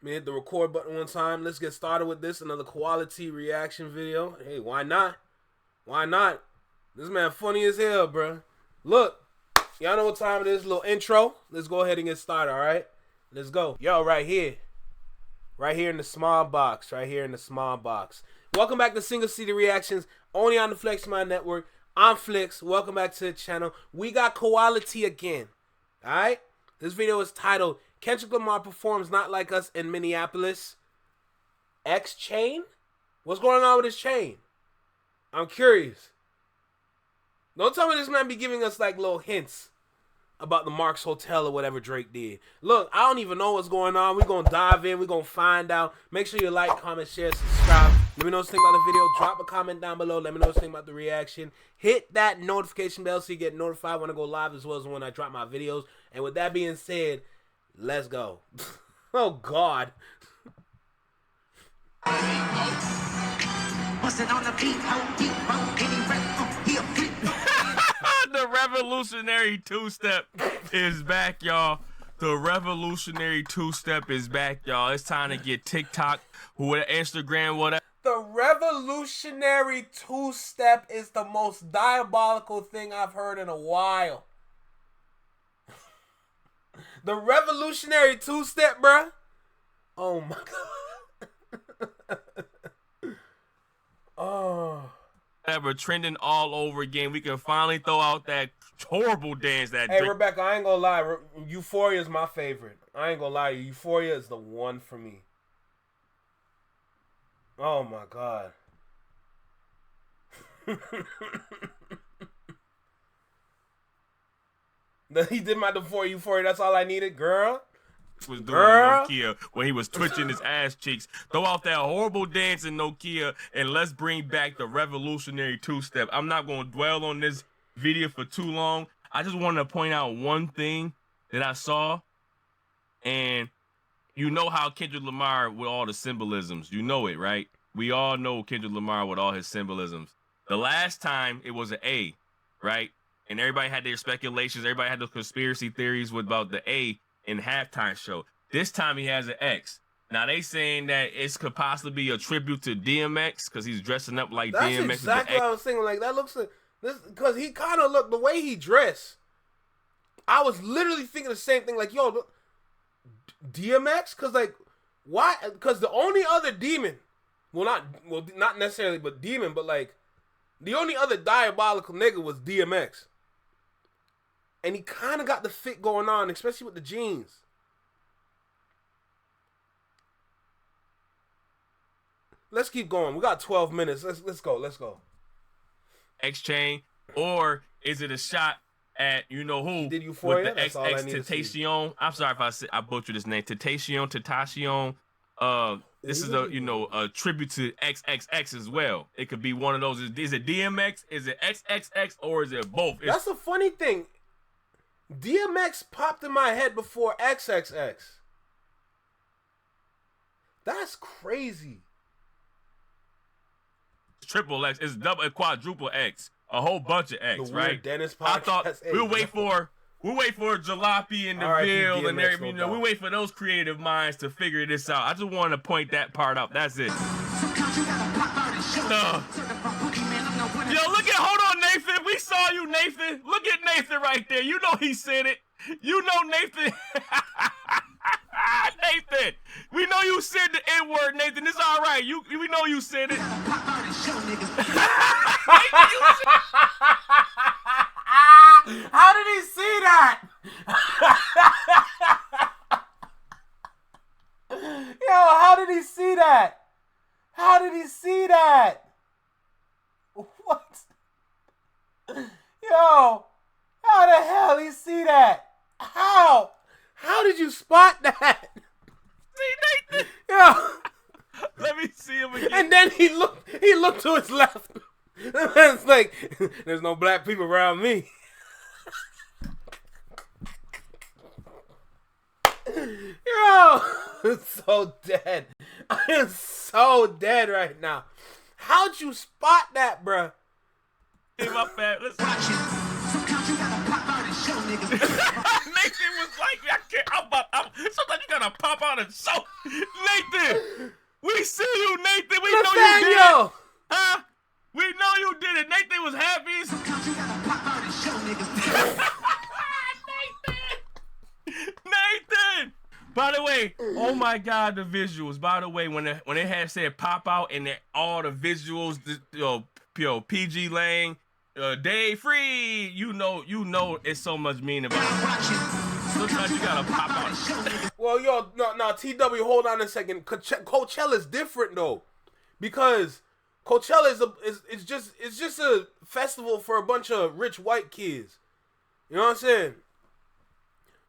me hit the record button one time. Let's get started with this. Another quality reaction video. Hey, why not? Why not? This man funny as hell, bro. Look, y'all know what time it is. Little intro. Let's go ahead and get started, all right? Let's go. Yo, right here. Right here in the small box. Right here in the small box. Welcome back to Single City Reactions, only on the Flex Mind Network. I'm Flex. Welcome back to the channel. We got quality again. All right? This video is titled Kendrick Lamar Performs Not Like Us in Minneapolis. X chain? What's going on with his chain? I'm curious. Don't tell me this man be giving us like little hints about the Marks Hotel or whatever Drake did. Look, I don't even know what's going on. We're going to dive in. We're going to find out. Make sure you like, comment, share, subscribe. Let me know what you think about the video. Drop a comment down below. Let me know what you think about the reaction. Hit that notification bell so you get notified when I go live as well as when I drop my videos. And with that being said, let's go. Oh, God. The revolutionary two-step is back, y'all. The revolutionary two-step is back, y'all. It's time to get TikTok, Instagram, whatever. The revolutionary two-step is the most diabolical thing I've heard in a while. The revolutionary two-step, bruh. Oh, my God. Oh. Ever trending all over again. We can finally throw out that horrible dance that Hey, Rebecca, I ain't gonna lie. Euphoria is my favorite. I ain't gonna lie. Euphoria is the one for me. Oh, my God. He did my Euphoria. That's all I needed, girl. Was doing Nokia when he was twitching his ass cheeks. Throw out that horrible dance in Nokia and let's bring back the revolutionary two-step. I'm not going to dwell on this video for too long. I just wanted to point out one thing that I saw. And you know how Kendrick Lamar with all the symbolisms. You know it, right? We all know Kendrick Lamar with all his symbolisms. The last time it was an A, right? And everybody had their speculations. Everybody had those conspiracy theories about the A in halftime show. This time he has an X. Now they saying that it could possibly be a tribute to DMX because he's dressing up like DMX. That's exactly what I was thinking. Like that looks like this because he kind of looked the way he dressed. I was literally thinking the same thing. Like, yo, look, DMX? Because like, why? Because the only other demon, not necessarily, but demon, but like, the only other diabolical nigga was DMX. And he kind of got the fit going on, especially with the jeans. Let's keep going. We got 12 minutes. Let's go. Let's go. X chain, or is it a shot at you know who? Did Euphoria? With the Tentacion. I'm sorry if I butchered his name. Tentacion. This is a tribute to XXX as well. It could be one of those. Is it DMX? Is it XXX? Or is it both? That's the funny thing. DMX popped in my head before XXX. That's crazy. Triple X. It's double, quadruple X. A whole bunch of X, right? Dennis podcast. I thought we'll wait for Jalopy and DeVille and everything. You know, we wait for those creative minds to figure this out. I just wanted to point that part out. That's it. Yo, look at, hold on, Nathan. We saw you, Nathan. Look at Nathan right there. You know he said it. You know Nathan. Nathan, we know you said the N-word, Nathan. It's all right. We know you said it. How did he see that? Yo, how did he see that? How did he see that? What? Yo, how the hell he see that? How? How did you spot that? See, Nathan? Yo. Let me see him again. And then he looked to his left. It's like, there's no black people around me. Yo, I'm so dead. I am so dead right now. How'd you spot that, bruh? Hey, my fat. Let's watch it. Sometimes you gotta pop out and show niggas. Nathan was like, I can't. Sometimes you gotta pop out and show. Nathan, we see you, Nathan. We know you did it. Huh? We know you did it. Nathan was happy. Sometimes you gotta pop out and show niggas. Nathan. By the way, oh my God, the visuals. By the way, when they had said pop out and all the visuals, PG Lang, Dave Free, you know, it's so much mean about it. Sometimes you gotta pop out. Well, yo, no, TW, hold on a second. Coachella's different though, because Coachella is just a festival for a bunch of rich white kids. You know what I'm saying?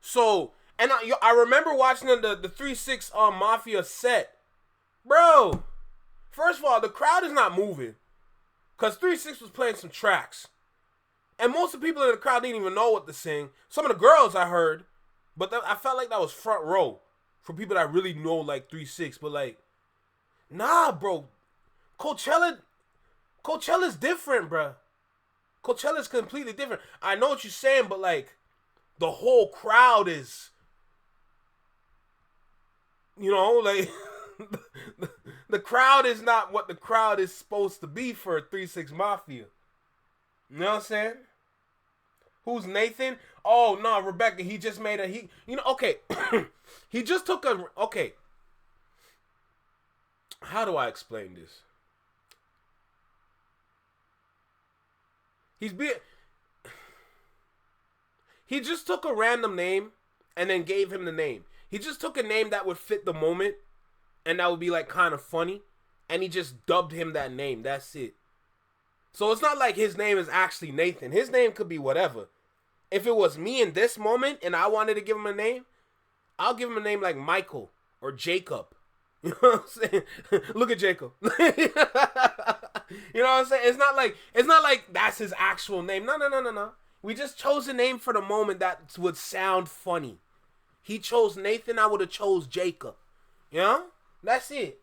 So, and I remember watching the 3-6 Mafia set, bro. First of all, the crowd is not moving, cause 3-6 was playing some tracks, and most of the people in the crowd didn't even know what to sing. Some of the girls I heard, but I felt like that was front row for people that really know like 3-6. But like, nah, bro, Coachella's different, bro. Coachella's completely different. I know what you're saying, but like, the whole crowd is, you know, like the crowd is not what the crowd is supposed to be for a 3-6 Mafia. You know what I'm saying? Who's Nathan? Oh no, Rebecca. He just made okay. He just took okay. How do I explain this? He just took a random name and then gave him the name. He just took a name that would fit the moment and that would be like kind of funny, and he just dubbed him that name. That's it. So it's not like his name is actually Nathan. His name could be whatever. If it was me in this moment and I wanted to give him a name, I'll give him a name like Michael or Jacob. You know what I'm saying? Look at Jacob. You know what I'm saying? It's not like that's his actual name. No. We just chose a name for the moment that would sound funny. He chose Nathan, I would have chose Jacob. You know? That's it.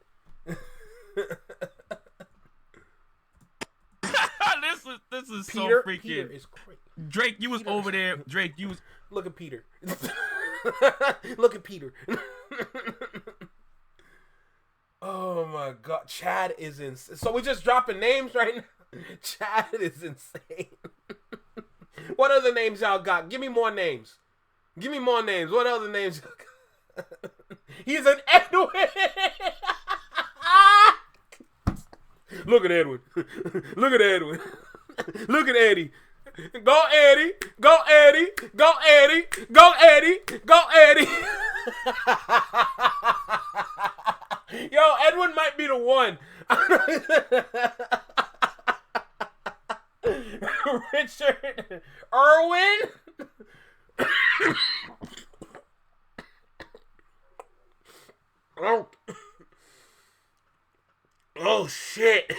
This is Peter, so freaking. Peter is crazy. Drake, you was Peter over there. Drake, you was. Look at Peter. Look at Peter. Oh my God, Chad is insane. So we just dropping names right now. Chad is insane. What other names y'all got? Give me more names. What other names y'all got? He's an Edwin. Look at Edwin. Look at Edwin. Look at Eddie. Go Eddie. Go Eddie. Go Eddie. Go Eddie. Go Eddie. Yo, Edwin might be the one. Richard Irwin. Oh shit.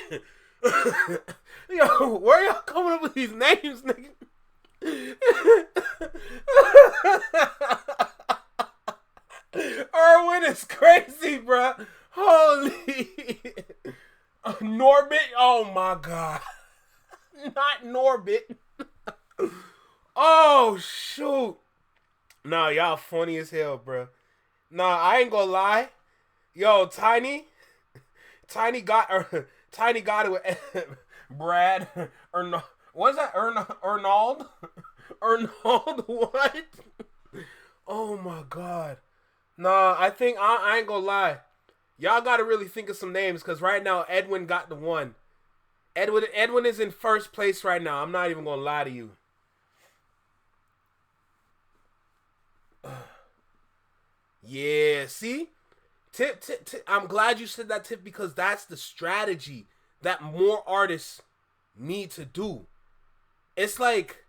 Yo, where y'all coming up with these names, nigga? Irwin is crazy, bro. Holy. Norbit. Oh my God. Not Norbit. Oh shoot. Nah, y'all funny as hell, bro. Nah, I ain't gonna lie. Yo, Tiny got it with Brad. What's that? Arnold? What? Oh my God. Nah, I think I ain't gonna lie. Y'all gotta really think of some names, because right now Edwin got the one. Edwin is in first place right now. I'm not even gonna lie to you. Yeah, see? Tip. I'm glad you said that, Tip, because that's the strategy that more artists need to do. It's like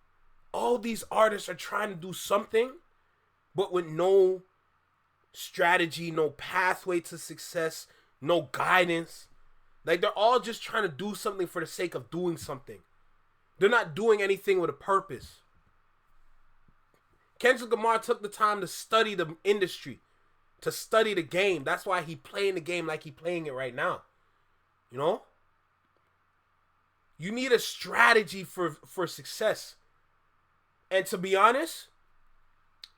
all these artists are trying to do something, but with no strategy, no pathway to success, no guidance. Like, they're all just trying to do something for the sake of doing something. They're not doing anything with a purpose. Kendrick Lamar took the time to study the industry, to study the game. That's why he playing the game like he playing it right now. You know? You need a strategy for success. And to be honest,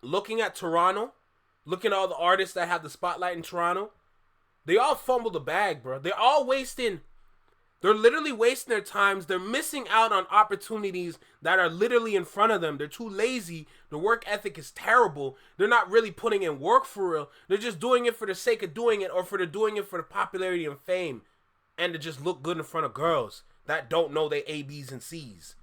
looking at Toronto, looking at all the artists that have the spotlight in Toronto, they all fumble the bag, bro. They're literally wasting their times. They're missing out on opportunities that are literally in front of them. They're too lazy. The work ethic is terrible. They're not really putting in work for real. They're just doing it for the sake of doing it, or they're doing it for the popularity and fame, and to just look good in front of girls that don't know their A, B's, and C's.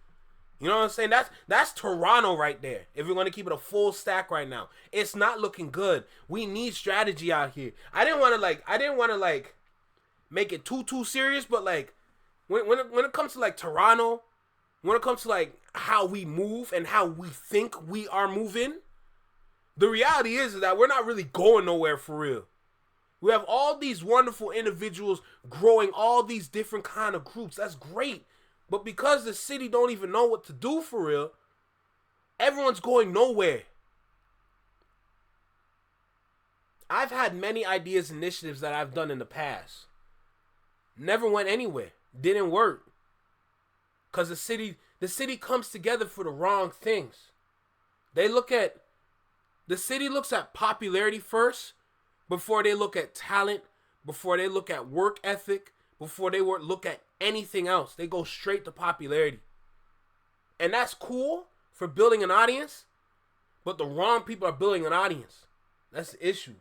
You know what I'm saying? That's Toronto right there. If we're going to keep it a full stack right now, it's not looking good. We need strategy out here. I didn't want to make it too serious, but like when it comes to like Toronto, when it comes to like how we move and how we think we are moving, the reality is that we're not really going nowhere for real. We have all these wonderful individuals growing all these different kind of groups. That's great. But because the city don't even know what to do for real, everyone's going nowhere. I've had many ideas, initiatives that I've done in the past. Never went anywhere. Didn't work. Because the city comes together for the wrong things. The city looks at popularity first before they look at talent, before they look at work ethic, before they look at anything else. They go straight to popularity. And that's cool for building an audience, but the wrong people are building an audience. That's the issue.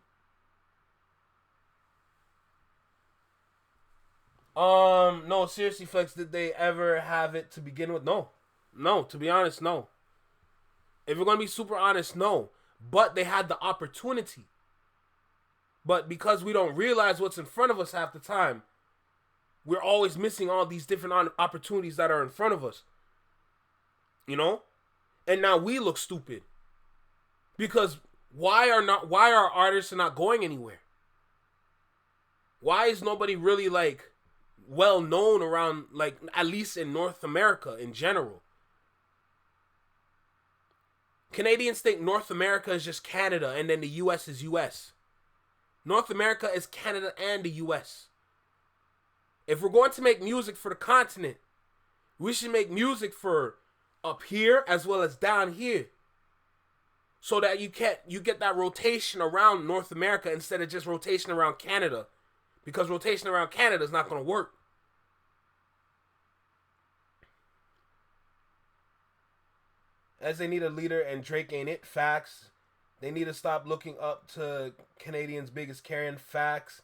No, seriously, Flex, did they ever have it to begin with? No. No, to be honest, no. If we're going to be super honest, no. But they had the opportunity. But because we don't realize what's in front of us half the time, we're always missing all these different opportunities that are in front of us. You know? And now we look stupid. Because why are artists not going anywhere? Why is nobody really like well known around, like, at least in North America in general? Canadians think North America is just Canada and then the US is US. North America is Canada and the US. If we're going to make music for the continent, we should make music for up here as well as down here. So that you get that rotation around North America instead of just rotation around Canada. Because rotation around Canada is not going to work. As they need a leader and Drake ain't it. Facts. They need to stop looking up to Canadians' biggest carrying. Facts.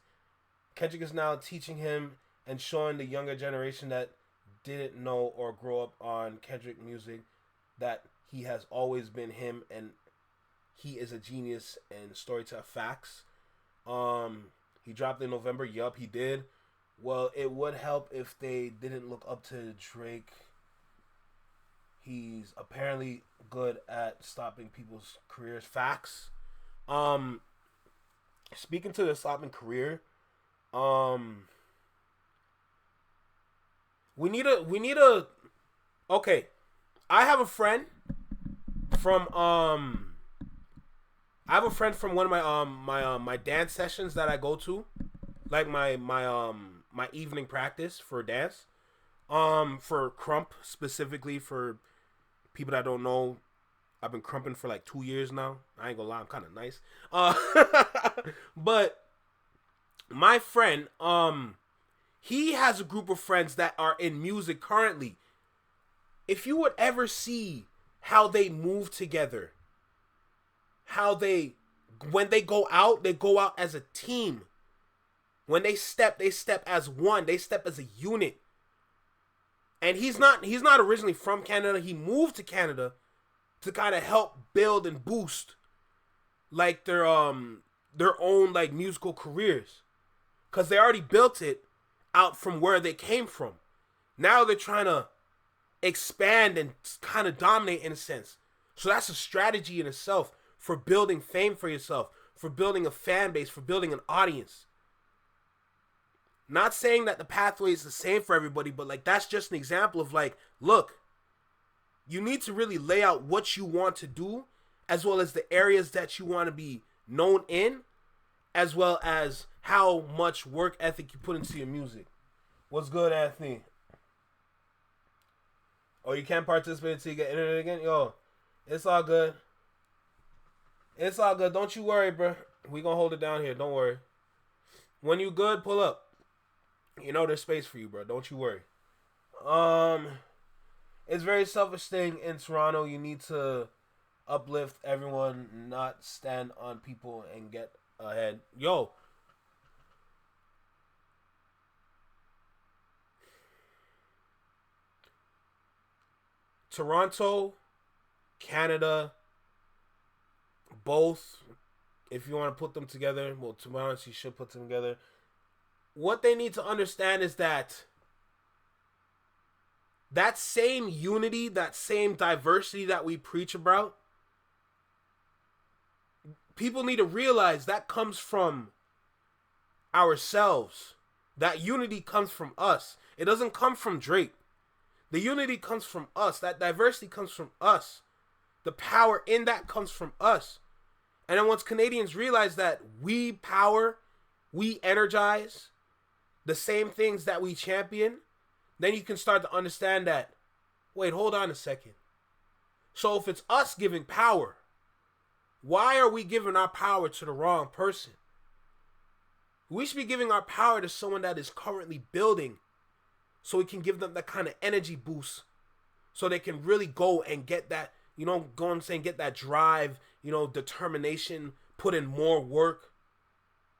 Kendrick is now teaching him and showing the younger generation that didn't know or grow up on Kendrick music that he has always been him and he is a genius and storyteller. Facts. He dropped in November. Yup, he did. Well, it would help if they didn't look up to Drake. He's apparently good at stopping people's careers. Facts. Speaking to the stopping career, we need a okay. I have a friend from one of my dance sessions that I go to, like my evening practice for dance, for crump specifically. For people that don't know, I've been crumping for like 2 years now. I ain't gonna lie, I'm kind of nice. But my friend, he has a group of friends that are in music currently. If you would ever see how they move together, when they go out as a team. When they step as one. They step as a unit. And he's not originally from Canada. He moved to Canada to kind of help build and boost like their own like musical careers. Cause they already built it out from where they came from. Now they're trying to expand and kind of dominate in a sense. So that's a strategy in itself for building fame for yourself, for building a fan base, for building an audience. Not saying that the pathway is the same for everybody, but like that's just an example of like, look, you need to really lay out what you want to do, as well as the areas that you want to be known in, as well as how much work ethic you put into your music. What's good, Anthony? Oh, you can't participate until you get internet again? Yo, it's all good. It's all good. Don't you worry, bro. We gonna hold it down here. Don't worry. When you good, pull up. You know there's space for you, bro. Don't you worry. It's a very selfish thing in Toronto. You need to uplift everyone, not stand on people and get ahead. Yo. Toronto, Canada, both, if you want to put them together, well, to be honest, you should put them together. What they need to understand is that same unity, that same diversity that we preach about, people need to realize that comes from ourselves. That unity comes from us. It doesn't come from Drake. The unity comes from us. That diversity comes from us. The power in that comes from us. And then once Canadians realize that we power, we energize the same things that we champion, then you can start to understand that, wait, hold on a second. So if it's us giving power, why are we giving our power to the wrong person? We should be giving our power to someone that is currently building, so we can give them that kind of energy boost so they can really go and get that, get that drive, determination, put in more work.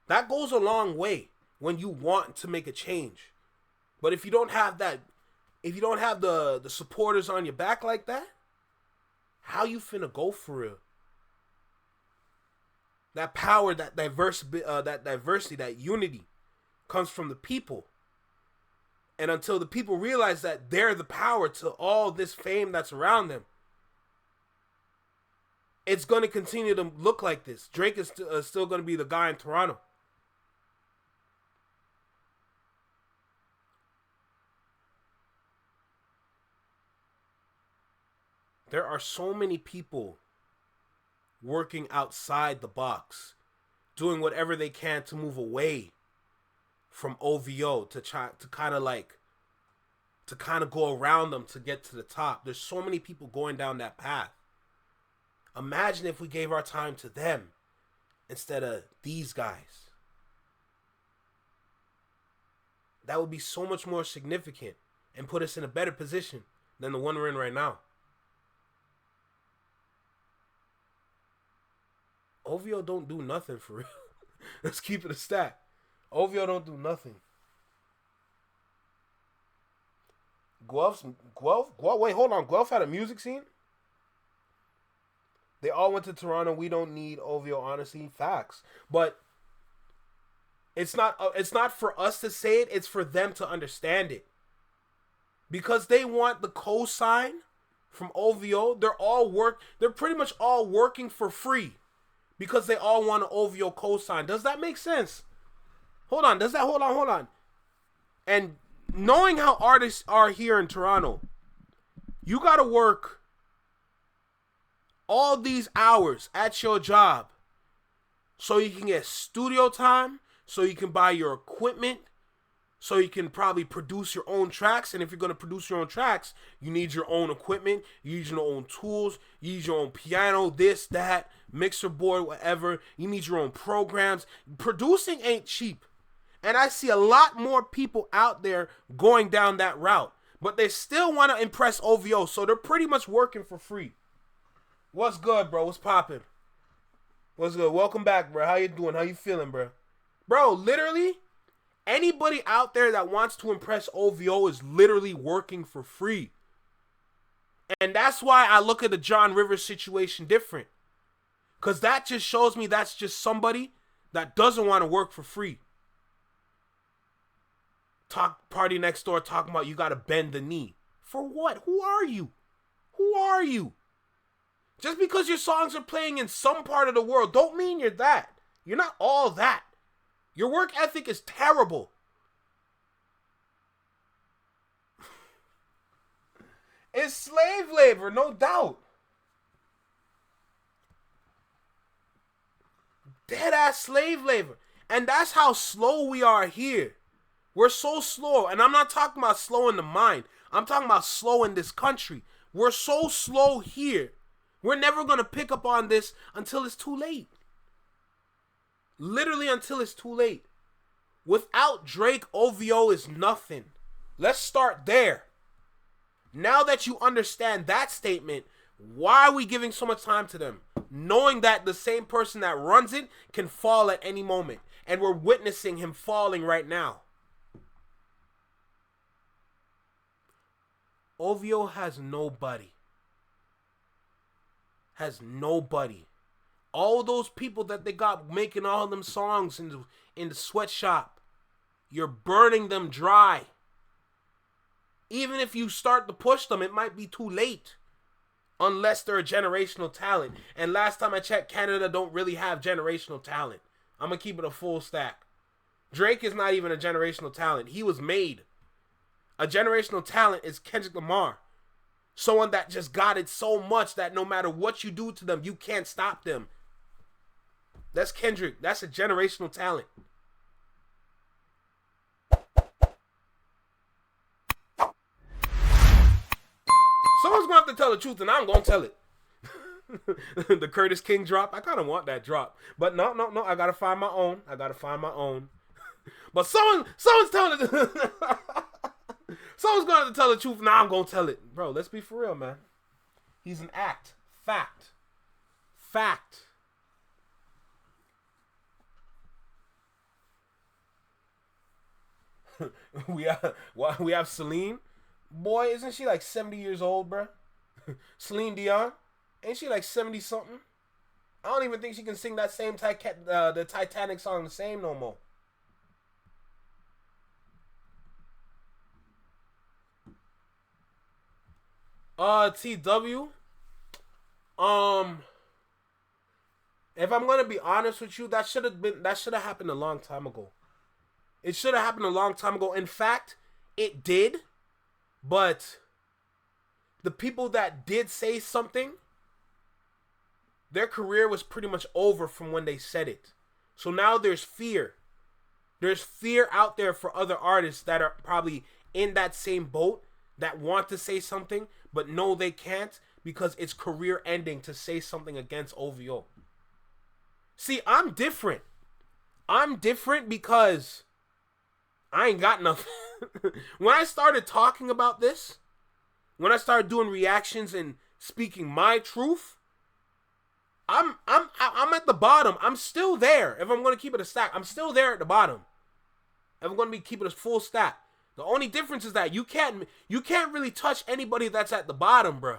That goes a long way when you want to make a change. But if you don't have that, if you don't have the supporters on your back like that, how you finna go for real? That power, that diversity, that unity comes from the people. And until the people realize that they're the power to all this fame that's around them, it's going to continue to look like this. Drake is still going to be the guy in Toronto. There are so many people working outside the box, doing whatever they can to move away from OVO, to kind of go around them to get to the top. There's so many people going down that path. Imagine if we gave our time to them instead of these guys. That would be so much more significant and put us in a better position than the one we're in right now. OVO don't do nothing for real. Let's keep it a stat. OVO don't do nothing. Guelph, wait, hold on. Guelph had a music scene? They all went to Toronto. We don't need OVO, honestly. Facts. But it's not for us to say it. It's for them to understand it. Because they want the cosign from OVO. They're pretty much all working for free. Because they all want an OVO cosign. Does that make sense? Hold on. And knowing how artists are here in Toronto, you gotta work all these hours at your job so you can get studio time, so you can buy your equipment, so you can probably produce your own tracks. And if you're gonna produce your own tracks, you need your own equipment, you need your own tools, you need your own piano, this, that, mixer board, whatever. You need your own programs. Producing ain't cheap. And I see a lot more people out there going down that route. But they still want to impress OVO, so they're pretty much working for free. What's good, bro? What's popping? What's good? Welcome back, bro. How you doing? How you feeling, bro? Bro, literally, anybody out there that wants to impress OVO is literally working for free. And that's why I look at the John Rivers situation different. Because that just shows me that's just somebody that doesn't want to work for free. Party next door talking about you got to bend the knee. For what? Who are you? Who are you? Just because your songs are playing in some part of the world don't mean you're that. You're not all that. Your work ethic is terrible. It's slave labor, no doubt. Dead ass slave labor. And that's how slow we are here. We're so slow. And I'm not talking about slow in the mind. I'm talking about slow in this country. We're so slow here We're never going to pick up on this until it's too late. Literally until it's too late. Without Drake, OVO is nothing. Let's start there. Now that you understand that statement, why are we giving so much time to them? Knowing that the same person that runs it can fall at any moment. And we're witnessing him falling right now. OVO has nobody. Has nobody. All those people that they got making all them songs in the sweatshop, you're burning them dry. Even if you start to push them, it might be too late. Unless they're a generational talent. And last time I checked, Canada don't really have generational talent. I'm going to keep it a full stack. Drake is not even a generational talent. He was made. A generational talent is Kendrick Lamar. Someone that just got it so much that no matter what you do to them, you can't stop them. That's Kendrick. That's a generational talent. Someone's going to have to tell the truth, and I'm going to tell it. The Curtis King drop. I kind of want that drop. But no. I got to find my own. But someone's telling it. Someone's going to have to tell the truth. Now I'm going to tell it. Bro, let's be for real, man. He's an act. Fact. we have Celine. Boy, isn't she like 70 years old, bro? Celine Dion. Ain't she like 70 something? I don't even think she can sing that same the Titanic song the same no more. TW. If I'm gonna be honest with you, that should have happened a long time ago. It should have happened a long time ago. In fact, it did. But the people that did say something, their career was pretty much over from when they said it. So now there's fear. There's fear out there for other artists that are probably in that same boat that want to say something, but know they can't because it's career ending to say something against OVO. See, I'm different. I'm different because I ain't got nothing. When I started talking about this, when I started doing reactions and speaking my truth, I'm at the bottom. I'm still there. If I'm going to keep it a stack, I'm still there at the bottom. If I'm going to be keeping a full stack. The only difference is that you can't really touch anybody that's at the bottom, bro.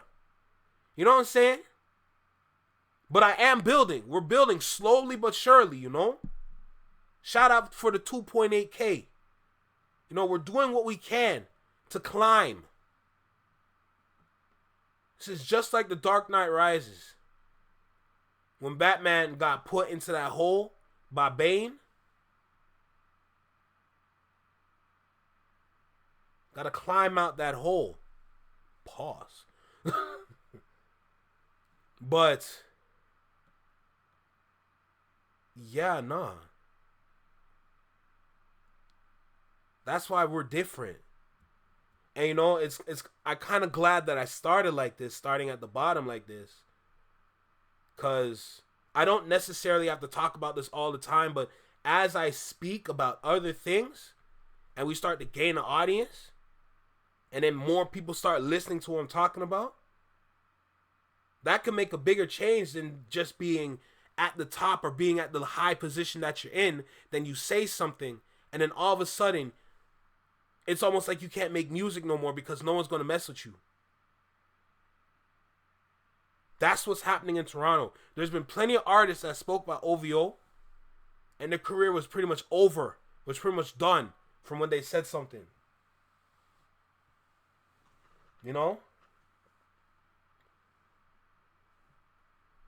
You know what I'm saying? But I am building. We're building slowly but surely, you know? Shout out for the 2.8K. You know, we're doing what we can to climb. This is just like The Dark Knight Rises. When Batman got put into that hole by Bane. Gotta climb out that hole. Pause. But yeah, nah. That's why we're different. And you know, it's I kind of glad that I started like this, starting at the bottom like this. Cause I don't necessarily have to talk about this all the time, but as I speak about other things and we start to gain an audience, and then more people start listening to what I'm talking about, that can make a bigger change than just being at the top or being at the high position that you're in. Then you say something, and then all of a sudden, it's almost like you can't make music no more because no one's going to mess with you. That's what's happening in Toronto. There's been plenty of artists that spoke about OVO, and their career was pretty much over, was pretty much done from when they said something. You know?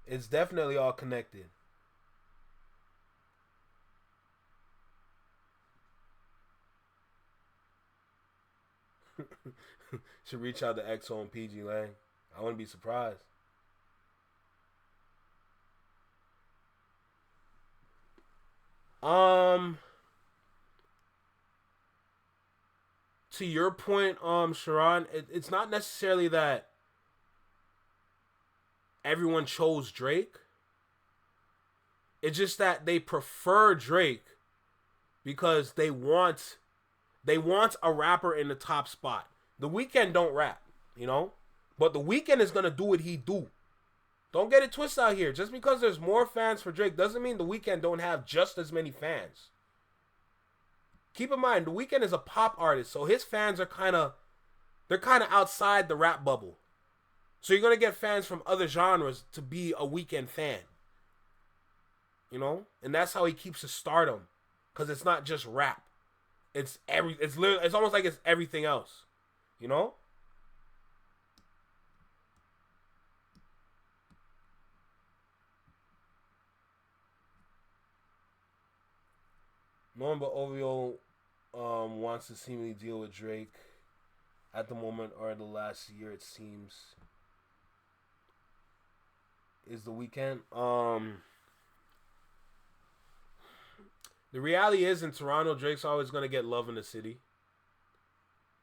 It's definitely all connected. Should reach out to EXO and PG Lang. I wouldn't be surprised. To your point, Sharon, it's not necessarily that everyone chose Drake. It's just that they prefer Drake because they want a rapper in the top spot. The Weeknd don't rap, you know? But The Weeknd is going to do what he do. Don't get it twisted out here. Just because there's more fans for Drake doesn't mean The Weeknd don't have just as many fans. Keep in mind, The Weeknd is a pop artist, so his fans are they're kind of outside the rap bubble. So you're going to get fans from other genres to be a Weeknd fan. You know? And that's how he keeps his stardom. Because it's not just rap. It's almost like it's everything else. You know? No one but OVO wants to seemingly deal with Drake at the moment or the last year, it seems. Is The Weeknd. The reality is, in Toronto, Drake's always going to get love in the city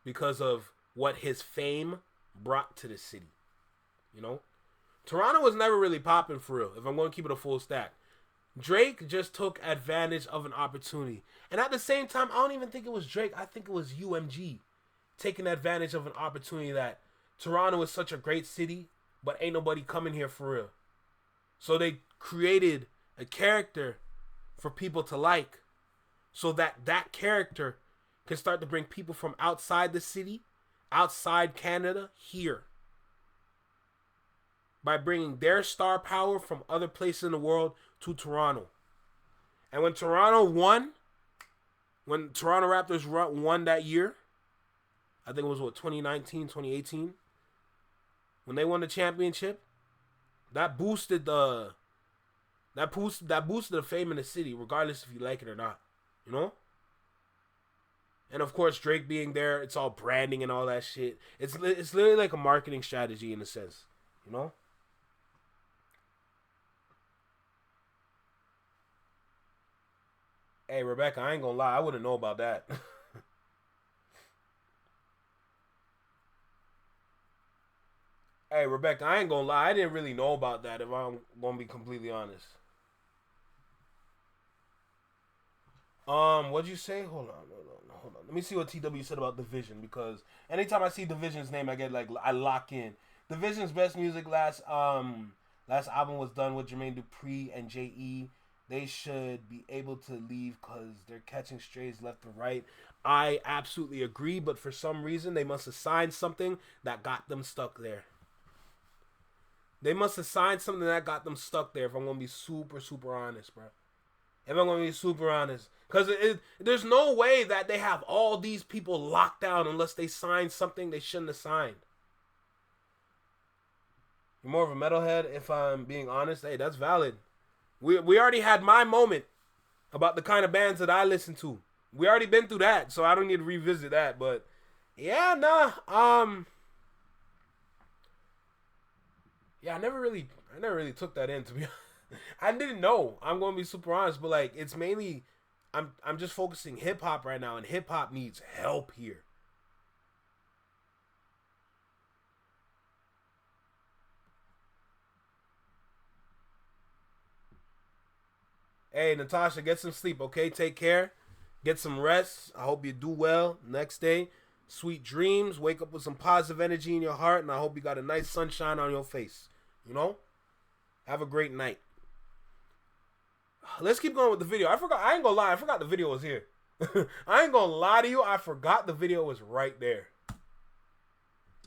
because of what his fame brought to the city. You know? Toronto was never really popping for real, if I'm going to keep it a full stack. Drake just took advantage of an opportunity. And at the same time, I don't even think it was Drake. I think it was UMG taking advantage of an opportunity that Toronto is such a great city, but ain't nobody coming here for real. So they created a character for people to like so that that character can start to bring people from outside the city, outside Canada, here. By bringing their star power from other places in the world to Toronto. And when Toronto won, when Toronto Raptors won that year, I think it was 2019, 2018, when they won the championship, that boosted the fame in the city, regardless if you like it or not, you know? And of course, Drake being there, it's all branding and all that shit. It's literally like a marketing strategy in a sense, you know? Hey, Rebecca, I ain't gonna lie. I wouldn't know about that. Hey, Rebecca, I ain't gonna lie. I didn't really know about that, if I'm gonna be completely honest. What'd you say? Hold on. Let me see what TW said about Division, because anytime I see Division's name, I lock in. Division's best music last album was done with Jermaine Dupri and J.E. They should be able to leave because they're catching strays left and right. I absolutely agree, but for some reason, they must have signed something that got them stuck there. They must have signed something that got them stuck there, if I'm going to be super, super honest, bro. If I'm going to be super honest. Because there's no way that they have all these people locked down unless they sign something they shouldn't have signed. You're more of a metalhead, if I'm being honest. Hey, that's valid. We already had my moment about the kind of bands that I listen to. We already been through that, so I don't need to revisit that. But yeah, yeah, I never really took that in, to be honest. I didn't know. I'm gonna be super honest, but like it's mainly I'm just focusing hip hop right now, and hip hop needs help here. Hey, Natasha, get some sleep, okay? Take care. Get some rest. I hope you do well next day. Sweet dreams. Wake up with some positive energy in your heart, and I hope you got a nice sunshine on your face. You know? Have a great night. Let's keep going with the video. I ain't gonna lie. I forgot the video was here. I ain't gonna lie to you. I forgot the video was right there.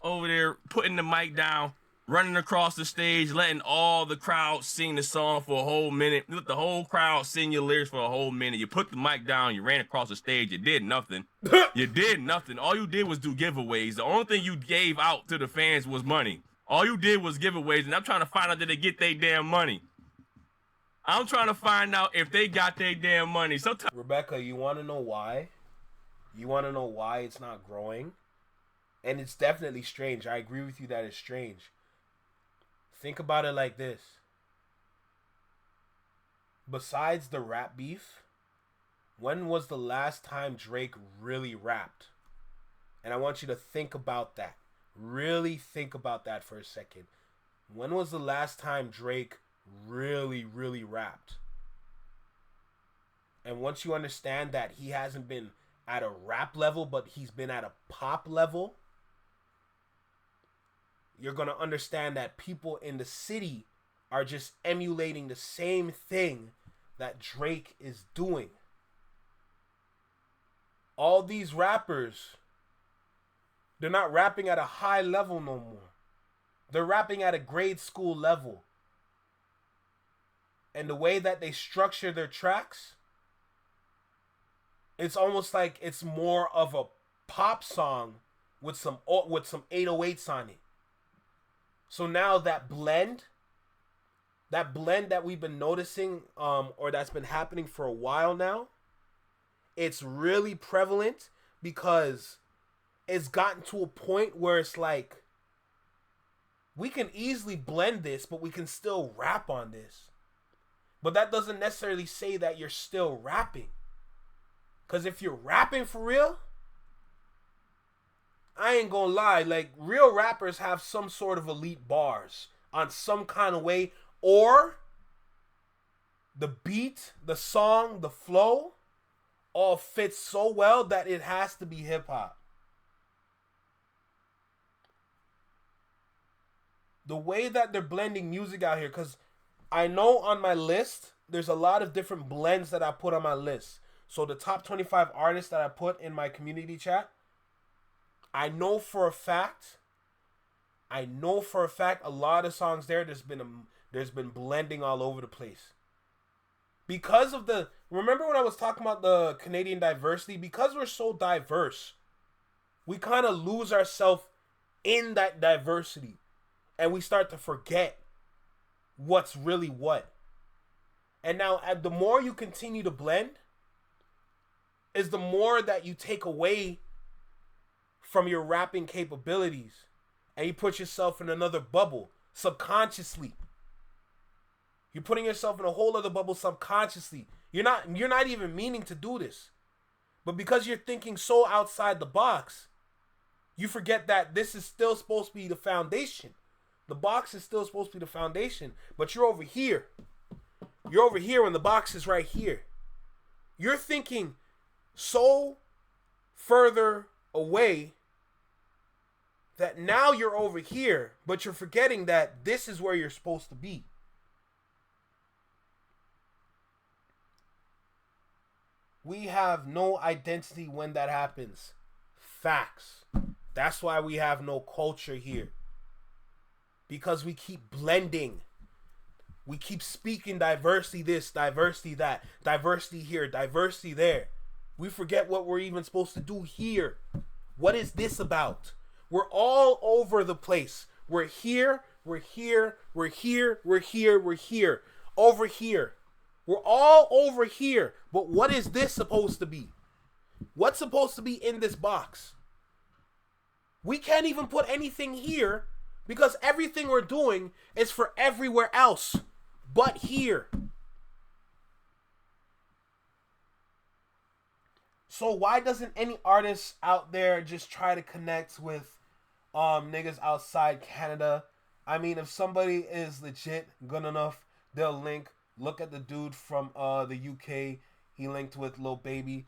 Over there, putting the mic down, running across the stage, letting all the crowd sing the song for a whole minute. You let the whole crowd sing your lyrics for a whole minute. You put the mic down, you ran across the stage, you did nothing. You did nothing. All you did was do giveaways. The only thing you gave out to the fans was money. All you did was giveaways, and I'm trying to find out that they get their damn money. I'm trying to find out if they got their damn money. Sometimes Rebecca, you want to know why? You want to know why it's not growing? And it's definitely strange. I agree with you that it's strange. Think about it like this. Besides the rap beef, when was the last time Drake really rapped? And I want you to think about that. Really think about that for a second. when was the last time Drake really, really rapped? And once you understand that he hasn't been at a rap level, but he's been at a pop level, you're going to understand that people in the city are just emulating the same thing that Drake is doing. All these rappers, they're not rapping at a high level no more. They're rapping at a grade school level. And the way that they structure their tracks, it's almost like it's more of a pop song with some 808s on it. So now that blend that we've been noticing, or that's been happening for a while now, it's really prevalent because it's gotten to a point where it's like, we can easily blend this, but we can still rap on this. But that doesn't necessarily say that you're still rapping. Because if you're rapping for real, I ain't gonna lie, like, real rappers have some sort of elite bars on some kind of way, or the beat, the song, the flow all fits so well that it has to be hip hop. The way that they're blending music out here, because I know on my list, there's a lot of different blends that I put on my list. So the top 25 artists that I put in my community chat, I know for a fact a lot of songs there, there's been blending all over the place. Because of remember when I was talking about the Canadian diversity? Because we're so diverse, we kind of lose ourselves in that diversity. And we start to forget what's really what. And now, the more you continue to blend, is the more that you take away from your rapping capabilities. And you put yourself in another bubble, subconsciously. You're putting yourself in a whole other bubble subconsciously. You're not even meaning to do this. But because you're thinking so outside the box, you forget that this is still supposed to be the foundation. The box is still supposed to be the foundation, but you're over here. You're over here when the box is right here. You're thinking so further away that now you're over here, but you're forgetting that this is where you're supposed to be. We have no identity when that happens. Facts. That's why we have no culture here. Because we keep blending. We keep speaking diversity this, diversity that, diversity here, diversity there. We forget what we're even supposed to do here. What is this about? We're all over the place. We're here, we're here, we're here, we're here, we're here. Over here. We're all over here. But what is this supposed to be? What's supposed to be in this box? We can't even put anything here, because everything we're doing is for everywhere else but here. So why doesn't any artist out there just try to connect with niggas outside Canada? I mean, if somebody is legit good enough, they'll link. Look at the dude from the UK. He linked with Lil Baby.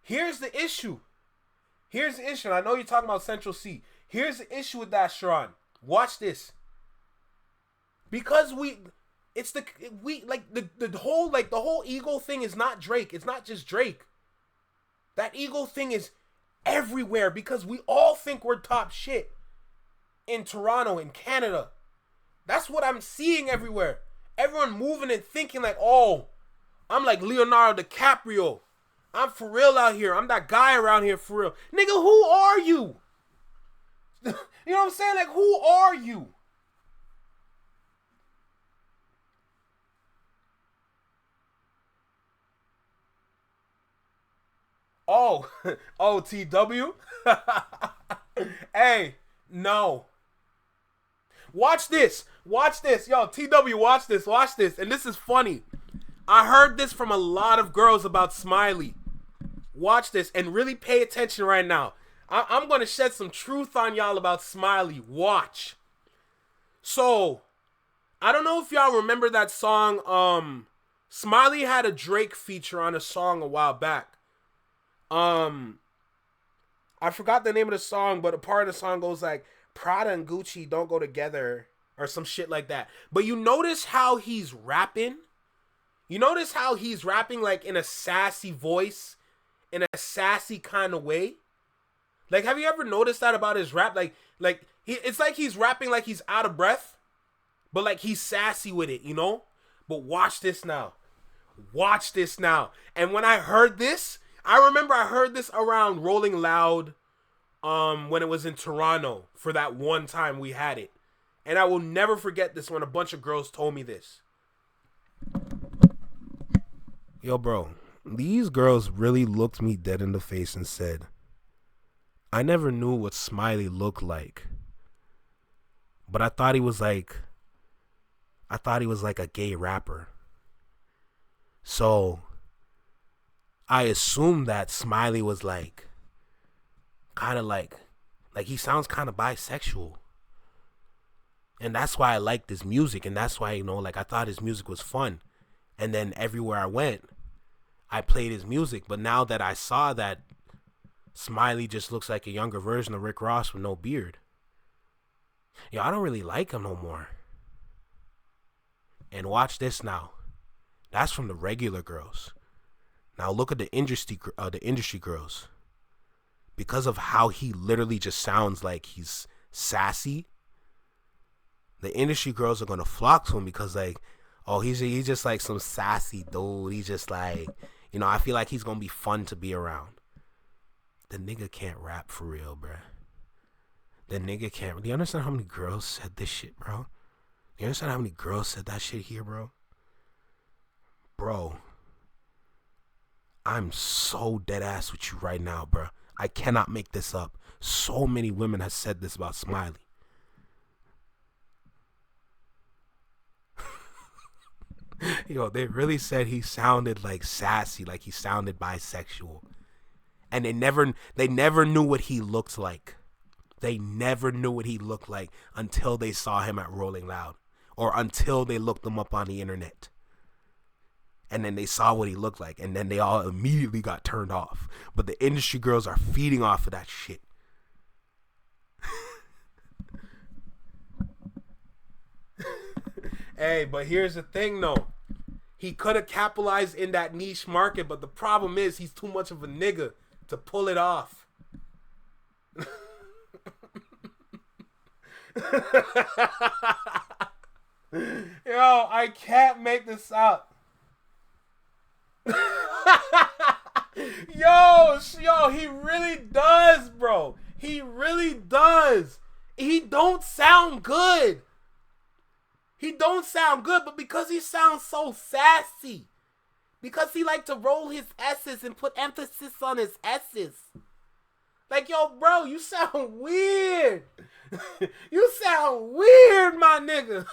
Here's the issue. I know you're talking about Central C. Here's the issue with that, Sharon. Watch this. Because the whole ego thing is not Drake. It's not just Drake. That ego thing is everywhere because we all think we're top shit in Toronto, in Canada. That's what I'm seeing everywhere. Everyone moving and thinking like, oh, I'm like Leonardo DiCaprio. I'm for real out here. I'm that guy around here for real. Nigga, who are you? You know what I'm saying? Like, who are you? Oh, TW? Hey, no. Watch this. Yo, TW, watch this. And this is funny. I heard this from a lot of girls about Smiley. Watch this and really pay attention right now. I'm going to shed some truth on y'all about Smiley. Watch. So, I don't know if y'all remember that song. Smiley had a Drake feature on a song a while back. I forgot the name of the song, but a part of the song goes like, Prada and Gucci don't go together, or some shit like that. But you notice how he's rapping? You notice how he's rapping like in a sassy voice, in a sassy kind of way? Like, have you ever noticed that about his rap? It's like he's rapping like he's out of breath, but like he's sassy with it, you know? But watch this now. Watch this now. And when I heard this, I remember I heard this around Rolling Loud when it was in Toronto for that one time we had it. And I will never forget this when a bunch of girls told me this. Yo, bro, these girls really looked me dead in the face and said, I never knew what Smiley looked like. But I thought he was like a gay rapper. So I assumed that Smiley was like kind of like he sounds kind of bisexual. And that's why I liked his music, and that's why, you know, like I thought his music was fun. And then everywhere I went, I played his music. But now that I saw that Smiley just looks like a younger version of Rick Ross with no beard, yo, I don't really like him no more. And watch this now. That's from the regular girls. Now look at the industry girls. Because of how he literally just sounds like he's sassy, the industry girls are gonna flock to him because like, oh, he's just like some sassy dude. He's just like, you know, I feel like he's gonna be fun to be around. The nigga can't rap for real, bruh. The nigga can't. Do you understand how many girls said this shit, bro? Do you understand how many girls said that shit here, bro? Bro, I'm so dead ass with you right now, bro. I cannot make this up. So many women have said this about Smiley. Yo, they really said he sounded like sassy, like he sounded bisexual. And they never knew what he looked like. They never knew what he looked like until they saw him at Rolling Loud. Or until they looked him up on the internet. And then they saw what he looked like. And then they all immediately got turned off. But the industry girls are feeding off of that shit. Hey, but here's the thing though. He could have capitalized in that niche market, but the problem is he's too much of a nigga to pull it off. Yo, I can't make this up. Yo, he really does, bro. He really does. He don't sound good. He don't sound good, but because he sounds so sassy, because he like to roll his S's and put emphasis on his S's. Like, yo, bro, you sound weird. You sound weird, my nigga.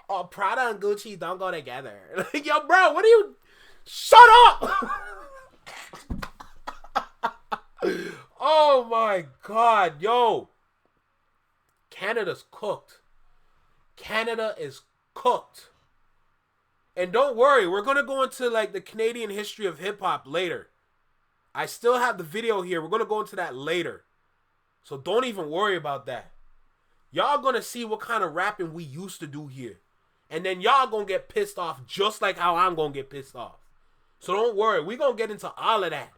Oh, Prada and Gucci don't go together. Like, yo, bro, what are you? Shut up! Oh my God, yo. Canada's cooked. Canada is cooked. And don't worry, we're going to go into like the Canadian history of hip hop later. I still have the video here. We're going to go into that later. So don't even worry about that. Y'all going to see what kind of rapping we used to do here. And then y'all going to get pissed off just like how I'm going to get pissed off. So don't worry. We're going to get into all of that.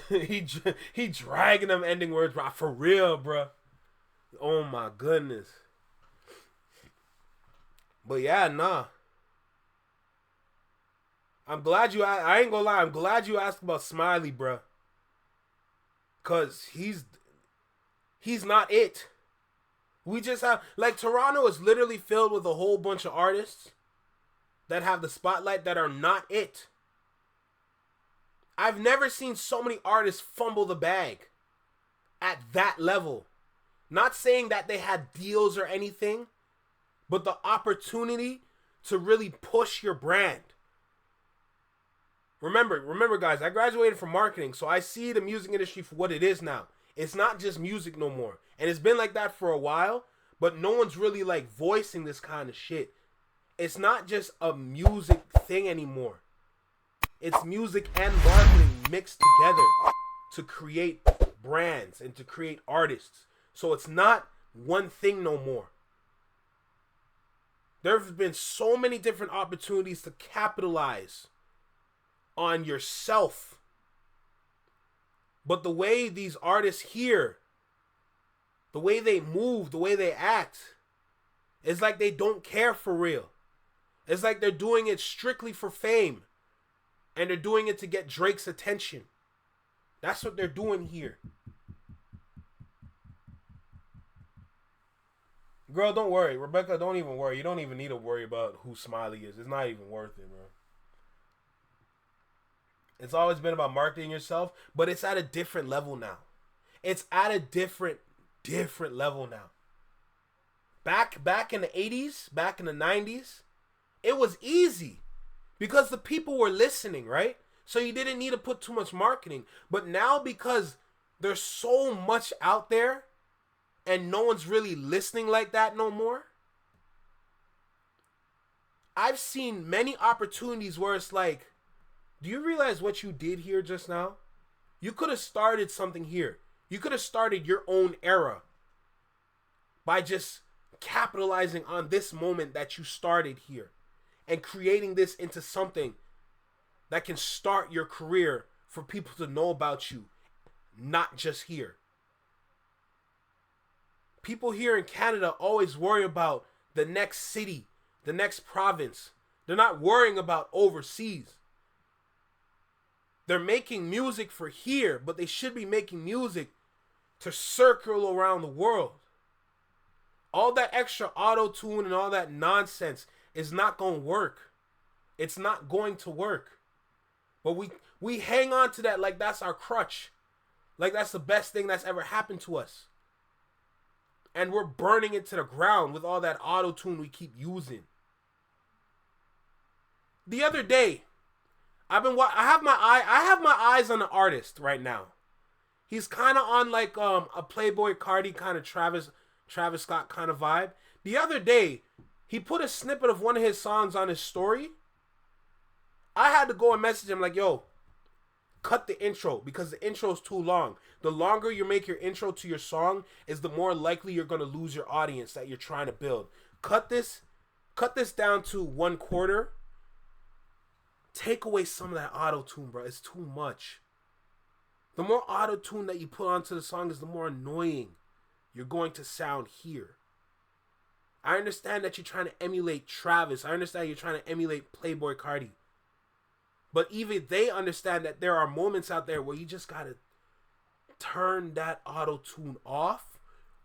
he dragging them ending words, bro. For real, bro. Oh my goodness. But yeah, nah. I'm glad you. I ain't gonna lie. I'm glad you asked about Smiley, bro. Cause he's not it. We just have like Toronto is literally filled with a whole bunch of artists that have the spotlight that are not it. I've never seen so many artists fumble the bag at that level. Not saying that they had deals or anything, but the opportunity to really push your brand. Remember, guys, I graduated from marketing, so I see the music industry for what it is now. It's not just music no more. And it's been like that for a while, but no one's really like voicing this kind of shit. It's not just a music thing anymore. It's music and marketing mixed together to create brands and to create artists. So it's not one thing no more. There have been so many different opportunities to capitalize on yourself. But the way these artists hear, the way they move, the way they act, it's like they don't care for real. It's like they're doing it strictly for fame. And they're doing it to get Drake's attention. That's what they're doing here. Girl, don't worry. Rebecca, don't even worry. You don't even need to worry about who Smiley is. It's not even worth it, bro. It's always been about marketing yourself, but it's at a different level now. It's at a different level now. Back in the 80s, back in the 90s, it was easy because the people were listening, right? So you didn't need to put too much marketing. But now because there's so much out there and no one's really listening like that no more, I've seen many opportunities where it's like, do you realize what you did here just now? You could have started something here. You could have started your own era by just capitalizing on this moment that you started here and creating this into something that can start your career for people to know about you, not just here. People here in Canada always worry about the next city, the next province. They're not worrying about overseas. They're making music for here, but they should be making music to circle around the world. All that extra auto-tune and all that nonsense is not going to work. It's not going to work. But we hang on to that like that's our crutch. Like that's the best thing that's ever happened to us. And we're burning it to the ground with all that auto-tune we keep using. The other day, I have my eyes on an artist right now. He's kind of on like a Playboy Cardi kind of Travis Scott kind of vibe. The other day, he put a snippet of one of his songs on his story. I had to go and message him like, yo, cut the intro because the intro is too long. The longer you make your intro to your song is the more likely you're going to lose your audience that you're trying to build. Cut this down to 1/4. Take away some of that auto-tune, bro. It's too much. The more auto-tune that you put onto the song is the more annoying you're going to sound here. I understand that you're trying to emulate Travis. I understand you're trying to emulate Playboy Cardi. But even they understand that there are moments out there where you just got to turn that auto-tune off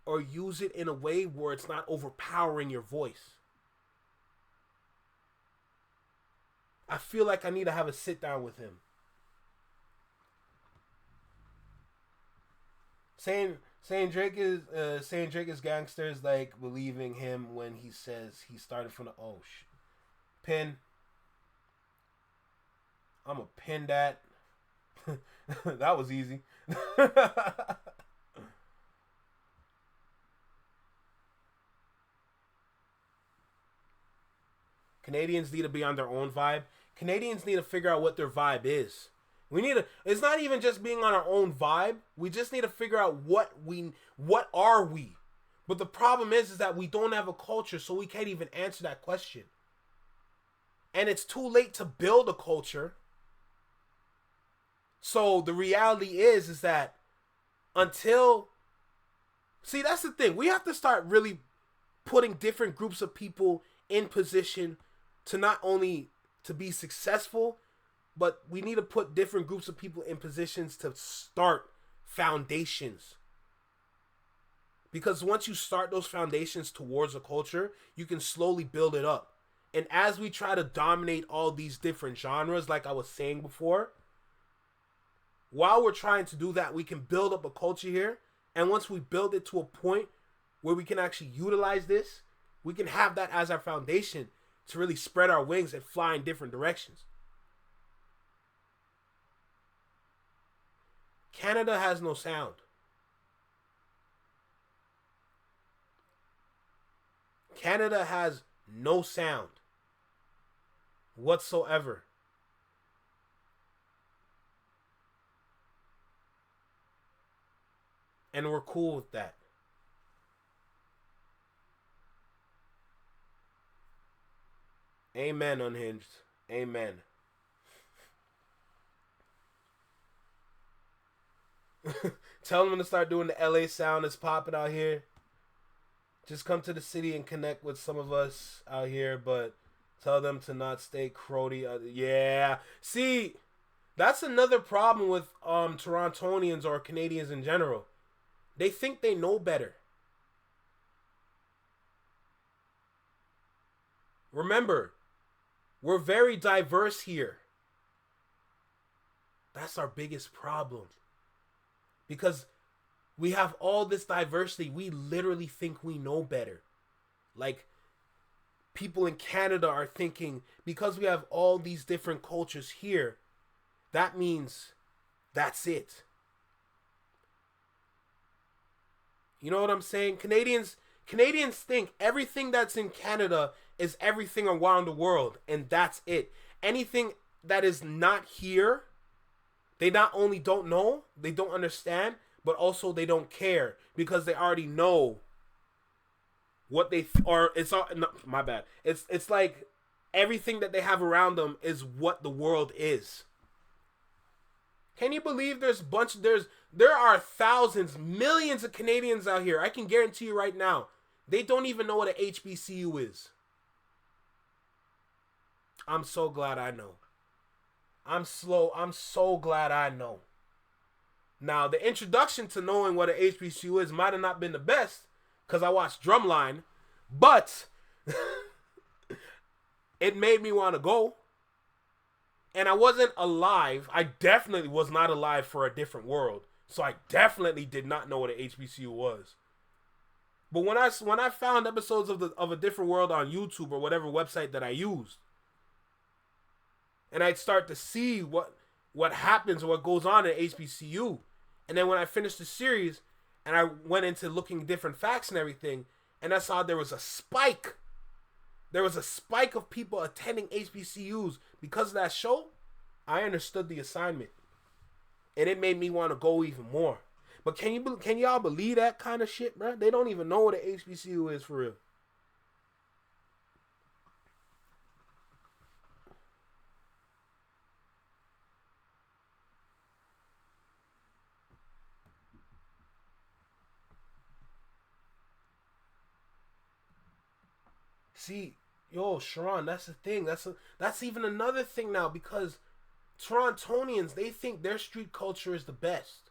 or use it in a way where it's not overpowering your voice. I feel like I need to have a sit down with him. Saying Drake is gangsters like believing him when he says he started from the pin. I'ma pin that. That was easy. Canadians need to be on their own vibe. Canadians need to figure out what their vibe is. It's not even just being on our own vibe. We just need to figure out what are we. But the problem is that we don't have a culture, so we can't even answer that question. And it's too late to build a culture. So the reality is that that's the thing. We have to start really putting different groups of people in position to not only to be successful, but we need to put different groups of people in positions to start foundations. Because once you start those foundations towards a culture, you can slowly build it up. And as we try to dominate all these different genres, like I was saying before, while we're trying to do that, we can build up a culture here. And once we build it to a point where we can actually utilize this, we can have that as our foundation to really spread our wings and fly in different directions. Canada has no sound. Canada has no sound whatsoever. And we're cool with that. Amen, Unhinged. Amen. Tell them to start doing the LA sound that's popping out here. Just come to the city and connect with some of us out here, but tell them to not stay crody. Yeah. See, that's another problem with Torontonians or Canadians in general. They think they know better. Remember, we're very diverse here. That's our biggest problem. Because we have all this diversity, we literally think we know better. Like, people in Canada are thinking, because we have all these different cultures here, that means that's it. You know what I'm saying? Canadians think everything that's in Canada is everything around the world, and that's it. Anything that is not here, they not only don't know, they don't understand, but also they don't care because they already know what they it's all no, my bad. It's like everything that they have around them is what the world is. Can you believe there are thousands, millions of Canadians out here? I can guarantee you right now, they don't even know what an HBCU is. I'm so glad I know. I'm so glad I know. Now, the introduction to knowing what an HBCU is might have not been the best because I watched Drumline, but it made me want to go. And I wasn't alive. I definitely was not alive for a different world. So I definitely did not know what an HBCU was. But when I found episodes of a different world on YouTube or whatever website that I used, and I'd start to see what happens or what goes on in HBCU, and then when I finished the series and I went into looking different facts and everything, and I saw there was a spike. There was a spike of people attending HBCUs because of that show. I understood the assignment, and it made me want to go even more. But can y'all believe that kind of shit, bro? They don't even know what an HBCU is for real. See, yo, Sharon, that's the thing. That's even another thing now because Torontonians, they think their street culture is the best.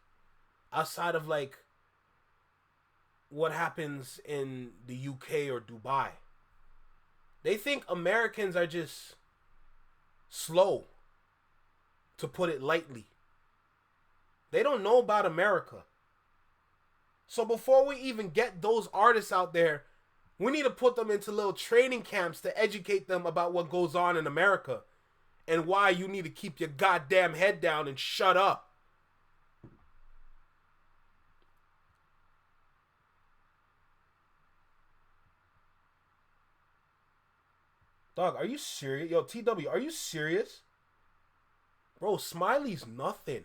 Outside of like what happens in the UK or Dubai. They think Americans are just slow, to put it lightly. They don't know about America. So before we even get those artists out there, we need to put them into little training camps to educate them about what goes on in America and why you need to keep your goddamn head down and shut up. Dog, are you serious? Yo, TW, are you serious? Bro, Smiley's nothing.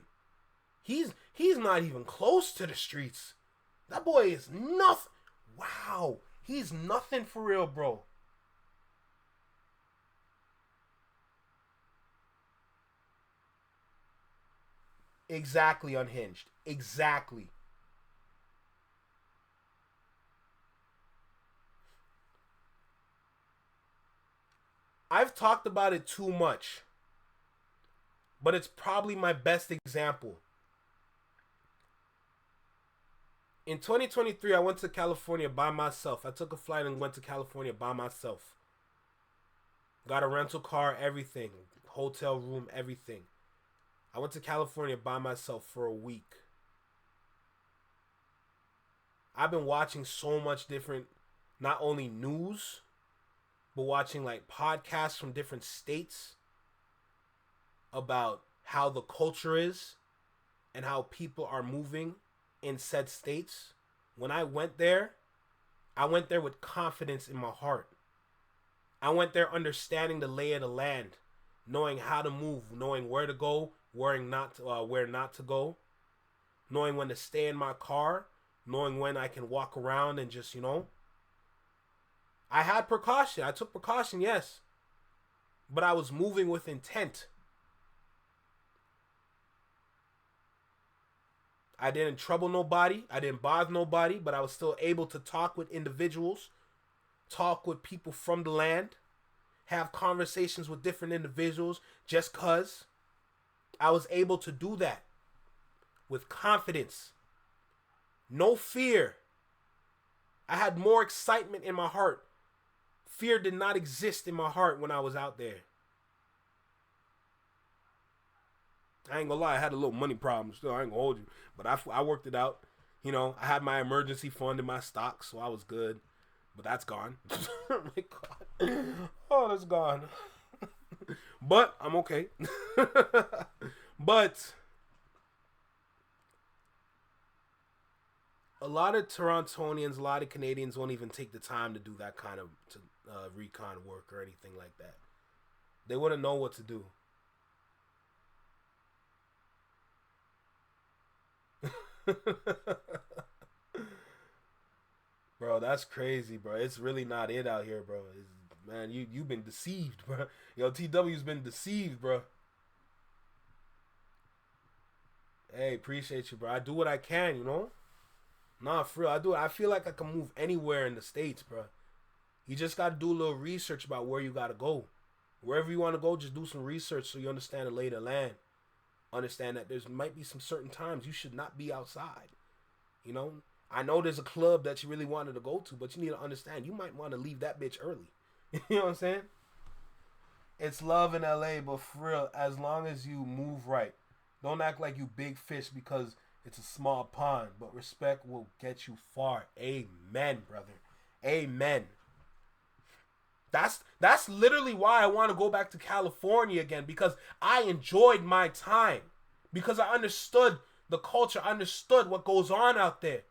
He's not even close to the streets. That boy is nothing. Wow. He's nothing for real, bro. Exactly, Unhinged. Exactly. I've talked about it too much, but it's probably my best example. In 2023, I went to California by myself. I took a flight and went to California by myself. Got a rental car, everything. Hotel room, everything. I went to California by myself for a week. I've been watching so much different, not only news, but watching like podcasts from different states about how the culture is, and how people are moving in said states, when I went there with confidence in my heart. I went there understanding the lay of the land, knowing how to move, knowing where to go, where not to go, knowing when to stay in my car, knowing when I can walk around and just, I had precaution. I took precaution, yes. But I was moving with intent. I didn't trouble nobody. I didn't bother nobody, but I was still able to talk with individuals, talk with people from the land, have conversations with different individuals just because I was able to do that with confidence. No fear. I had more excitement in my heart. Fear did not exist in my heart when I was out there. I ain't gonna lie, I had a little money problem still. I ain't gonna hold you. But I worked it out. I had my emergency fund in my stocks, so I was good. But that's gone. Oh my God. Oh, that's gone. But I'm okay. But a lot of Torontonians, a lot of Canadians won't even take the time to do that kind of recon work or anything like that. They wouldn't know what to do. Bro, that's crazy, bro. It's really not it out here, bro. Man, you've been deceived, bro. Yo, TW's been deceived, bro. Hey, appreciate you, bro. I do what I can, Nah, for real, I do it. I feel like I can move anywhere in the States, bro. You just got to do a little research about where you got to go. Wherever you want to go, just do some research so you understand the lay of the land. Understand that there might be some certain times you should not be outside. I know there's a club that you really wanted to go to, but you need to understand you might want to leave that bitch early. You know what I'm saying? It's love in LA, but for real, as long as you move right, don't act like you big fish because it's a small pond, but respect will get you far. Amen, brother. Amen. That's literally why I want to go back to California again, because I enjoyed my time, because I understood the culture, understood what goes on out there.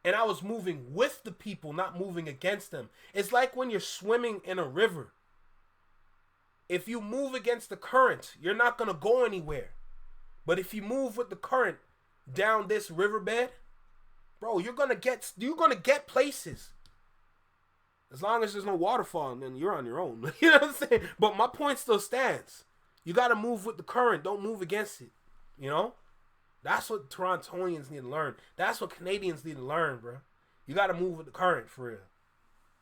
And I was moving with the people, not moving against them. It's like when you're swimming in a river. If you move against the current, you're not going to go anywhere. But if you move with the current down this riverbed, bro, you're going to get places. As long as there's no waterfall, then you're on your own. You know what I'm saying? But my point still stands. You got to move with the current. Don't move against it. That's what Torontonians need to learn. That's what Canadians need to learn, bro. You got to move with the current, for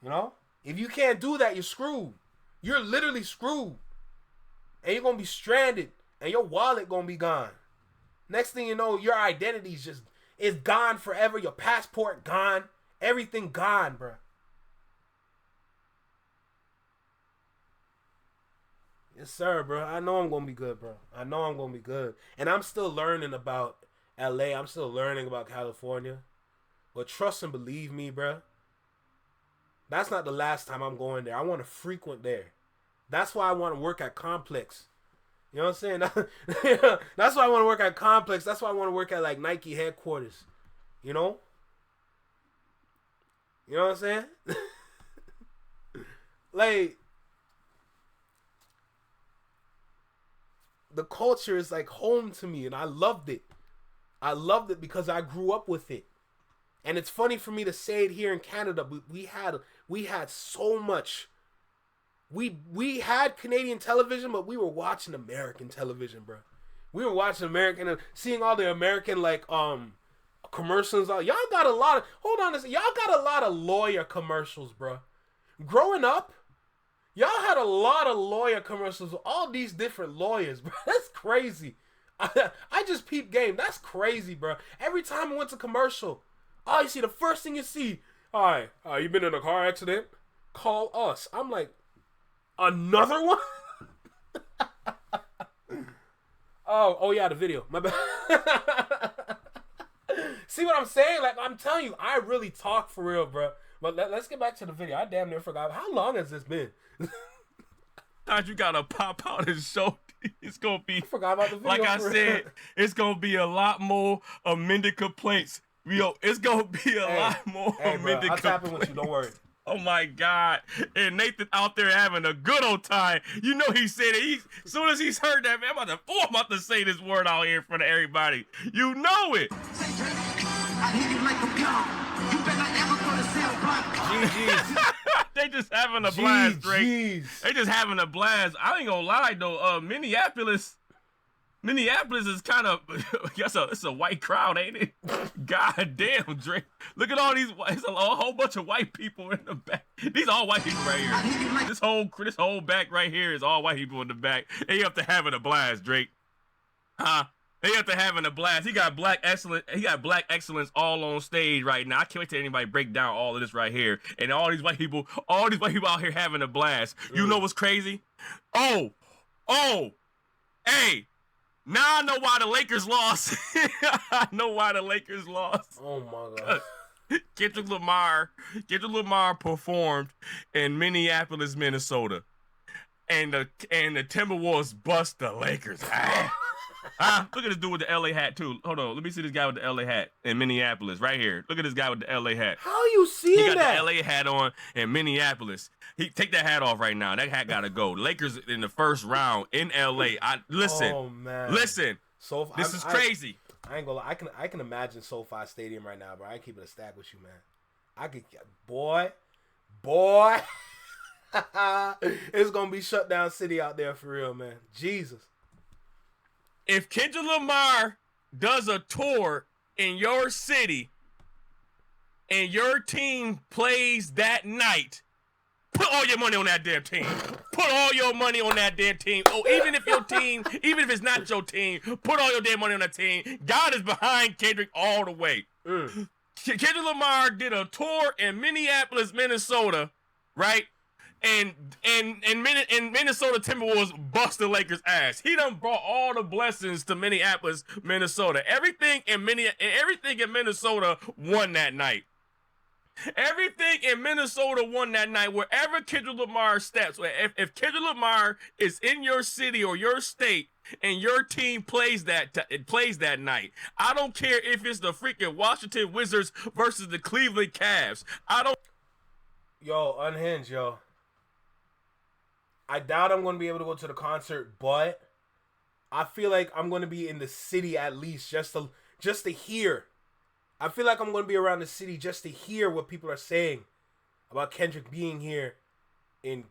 real. If you can't do that, you're screwed. You're literally screwed. And you're going to be stranded. And your wallet going to be gone. Next thing you know, your identity is gone forever. Your passport gone. Everything gone, bro. Yes, sir, bro. I know I'm going to be good, bro. I know I'm going to be good. And I'm still learning about LA. I'm still learning about California. But trust and believe me, bro. That's not the last time I'm going there. I want to frequent there. That's why I want to work at Complex. You know what I'm saying? That's why I want to work at Complex. That's why I want to work at like Nike headquarters. You know what I'm saying? Like, the culture is like home to me, and I loved it. I loved it because I grew up with it. And it's funny for me to say it here in Canada, but we had so much. We had Canadian television, but we were watching American television, bro. We were watching American and seeing all the American commercials. Y'all got a lot of y'all got a lot of lawyer commercials, bro. Growing up, y'all had a lot of lawyer commercials with all these different lawyers, bro. That's crazy. I just peep game. That's crazy, bro. Every time I went to commercial, you see the first thing you see, all right, you been in a car accident? Call us. I'm like, another one? Oh yeah, the video. My bad. See what I'm saying? Like, I'm telling you, I really talk for real, bro. But let's get back to the video. I damn near forgot. How long has this been? sometimes you gotta pop out and show. It's gonna be. I forgot about the video. Like I said, it's gonna be a lot more amended complaints. Yo, it's gonna be a lot more amended I'll complaints. tap in with you. Don't worry. Oh my God! And Nathan out there having a good old time. You know he said it. As soon as he's heard that, man, I'm about to say this word out here in front of everybody. You know it. I hit you like a gun. You better ever go to cell block. GG's. They just having a blast, Drake. GG's. They just having a blast. I ain't gonna lie though. Minneapolis is kind of, it's a white crowd, ain't it? God damn, Drake. Look at all these, it's a whole bunch of white people in the back. These are all white people right here. This whole back right here is all white people in the back. They up to having a blast, Drake. They up to having a blast. He got black excellence all on stage right now. I can't wait till anybody break down all of this right here. And all these white people out here having a blast. You know what's crazy? Hey. Now I know why the Lakers lost. I know why the Lakers lost. Oh my God. Kendrick Lamar performed in Minneapolis, Minnesota, and the Timberwolves bust the Lakers. Look at this dude with the LA hat too. Hold on, let me see this guy with the LA hat in Minneapolis right here. Look at this guy with the LA hat. How you seeing He got that? the LA hat on in Minneapolis. Take that hat off right now. That hat gotta go. Lakers in the first round in LA. Listen. Oh man. Listen. This is crazy. I ain't gonna lie. I can imagine SoFi Stadium right now, bro. I ain't keeping a stack with you, man. I could, boy. It's gonna be shut down city out there for real, man. Jesus. If Kendrick Lamar does a tour in your city and your team plays that night, put all your money on that damn team. Put all your money on that damn team. Oh, even if it's not your team, put all your damn money on that team. God is behind Kendrick all the way. Kendrick Lamar did a tour in Minneapolis, Minnesota, right? And Minnesota Timberwolves bust the Lakers' ass. He done brought all the blessings to Minneapolis, Minnesota. Everything in Minnesota won that night. Everything in Minnesota won that night. Wherever Kendrick Lamar steps, if Kendrick Lamar is in your city or your state and your team plays that night, I don't care if it's the freaking Washington Wizards versus the Cleveland Cavs. Yo, unhinged, yo. I doubt I'm going to be able to go to the concert, but I feel like I'm going to be in the city at least just to hear. I feel like I'm going to be around the city just to hear what people are saying about Kendrick being here in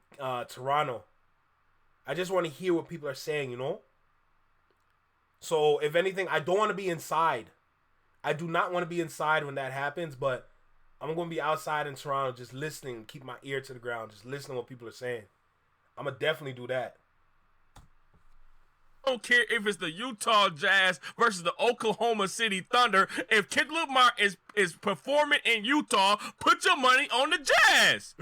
Toronto. I just want to hear what people are saying, you know? So, if anything, I don't want to be inside. I do not want to be inside when that happens, but I'm going to be outside in Toronto just listening, keep my ear to the ground, just listening to what people are saying. I'm going to definitely do that. I don't care if it's the Utah Jazz versus the Oklahoma City Thunder. If Kendrick Lamar is performing in Utah, put your money on the Jazz.